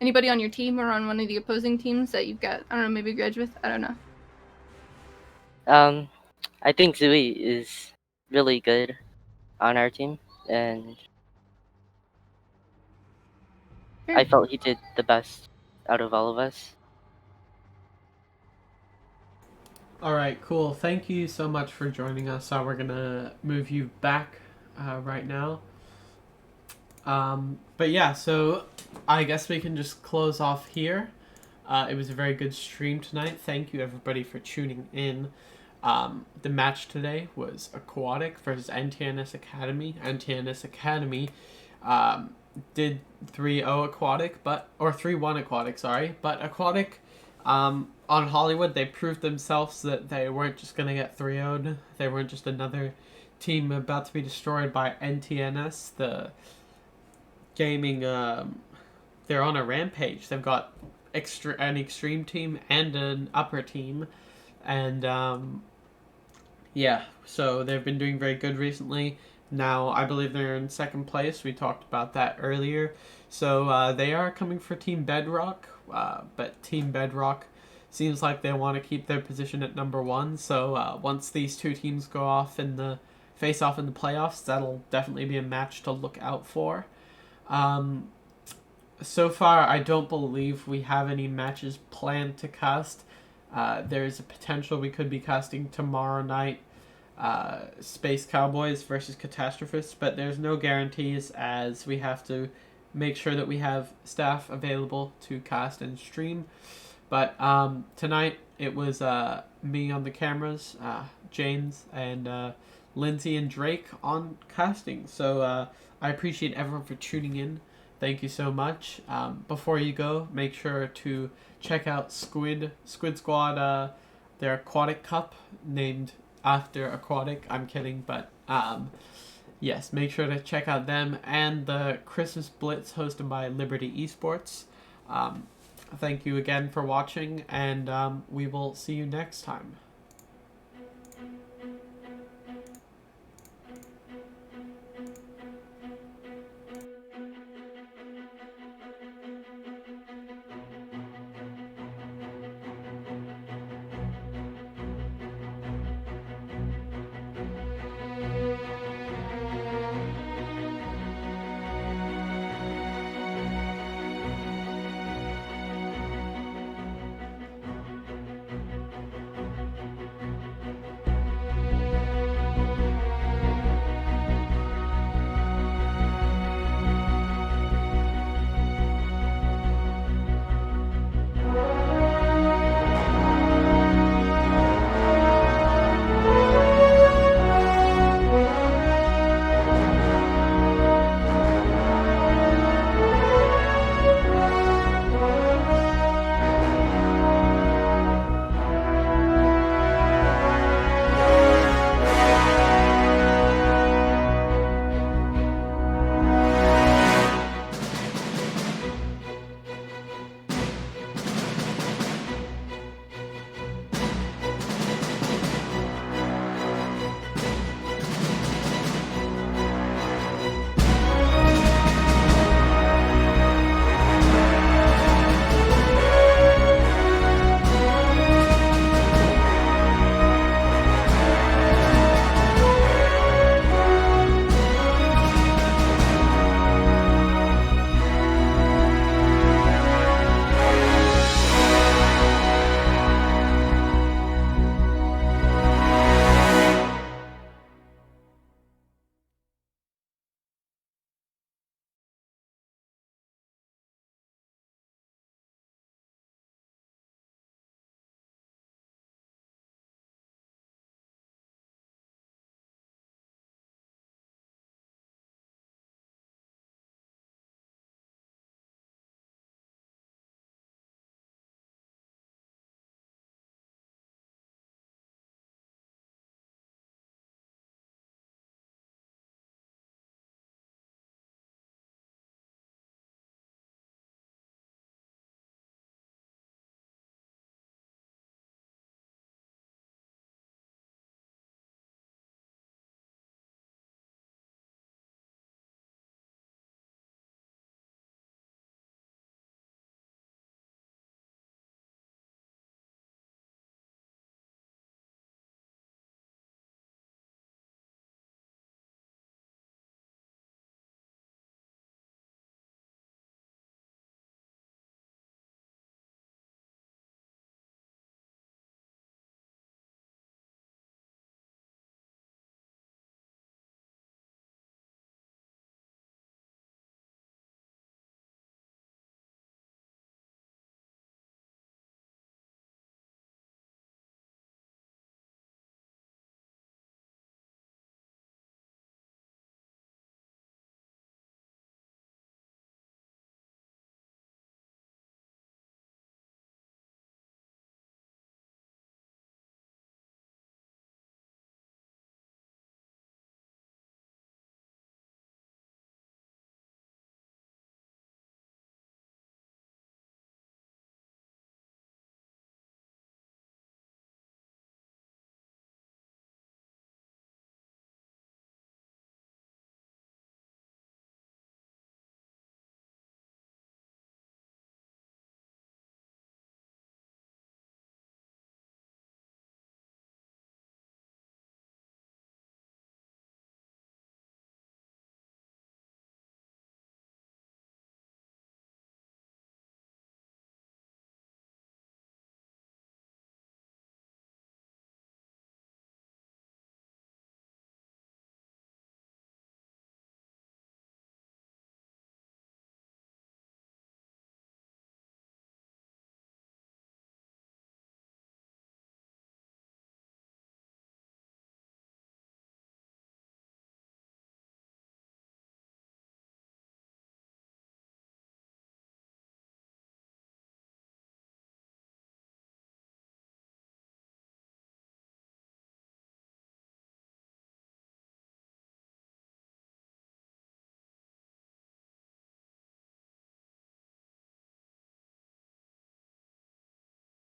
Anybody on your team or on one of the opposing teams that you've got, I don't know, maybe grudge with? I don't know. I think Zui is really good on our team, and I felt he did the best out of all of us. Alright, cool. Thank you so much for joining us. We're gonna move you back right now. But yeah, so I guess we can just close off here. It was a very good stream tonight. Thank you everybody for tuning in. The match today was Aquatik versus NTNS Academy. NTNS Academy did 3-0 Aquatic, or 3-1 Aquatic, sorry. But Aquatic, on Hollywood, they proved themselves that they weren't just going to get 3-0'd. They weren't just another team about to be destroyed by NTNS. The gaming, they're on a rampage. They've got an extreme team and an upper team. And, yeah, so they've been doing very good recently. Now, I believe they're in second place. We talked about that earlier. So they are coming for Team Bedrock, but Team Bedrock seems like they want to keep their position at number 1. So once these two teams go off in the face-off in the playoffs, that'll definitely be a match to look out for. So far, I don't believe we have any matches planned to cast. There's a potential we could be casting tomorrow night, Space Cowboys versus Catastrophists, but there's no guarantees as we have to make sure that we have staff available to cast and stream. But tonight it was me on the cameras, James, and Lindsay and Drake on casting. So I appreciate everyone for tuning in. Thank you so much. Before you go, make sure to check out Squid Squad, their Aquatic Cup, named after Aquatic. I'm kidding, but yes, make sure to check out them and the Christmas Blitz hosted by Liberty Esports. Thank you again for watching, and we will see you next time.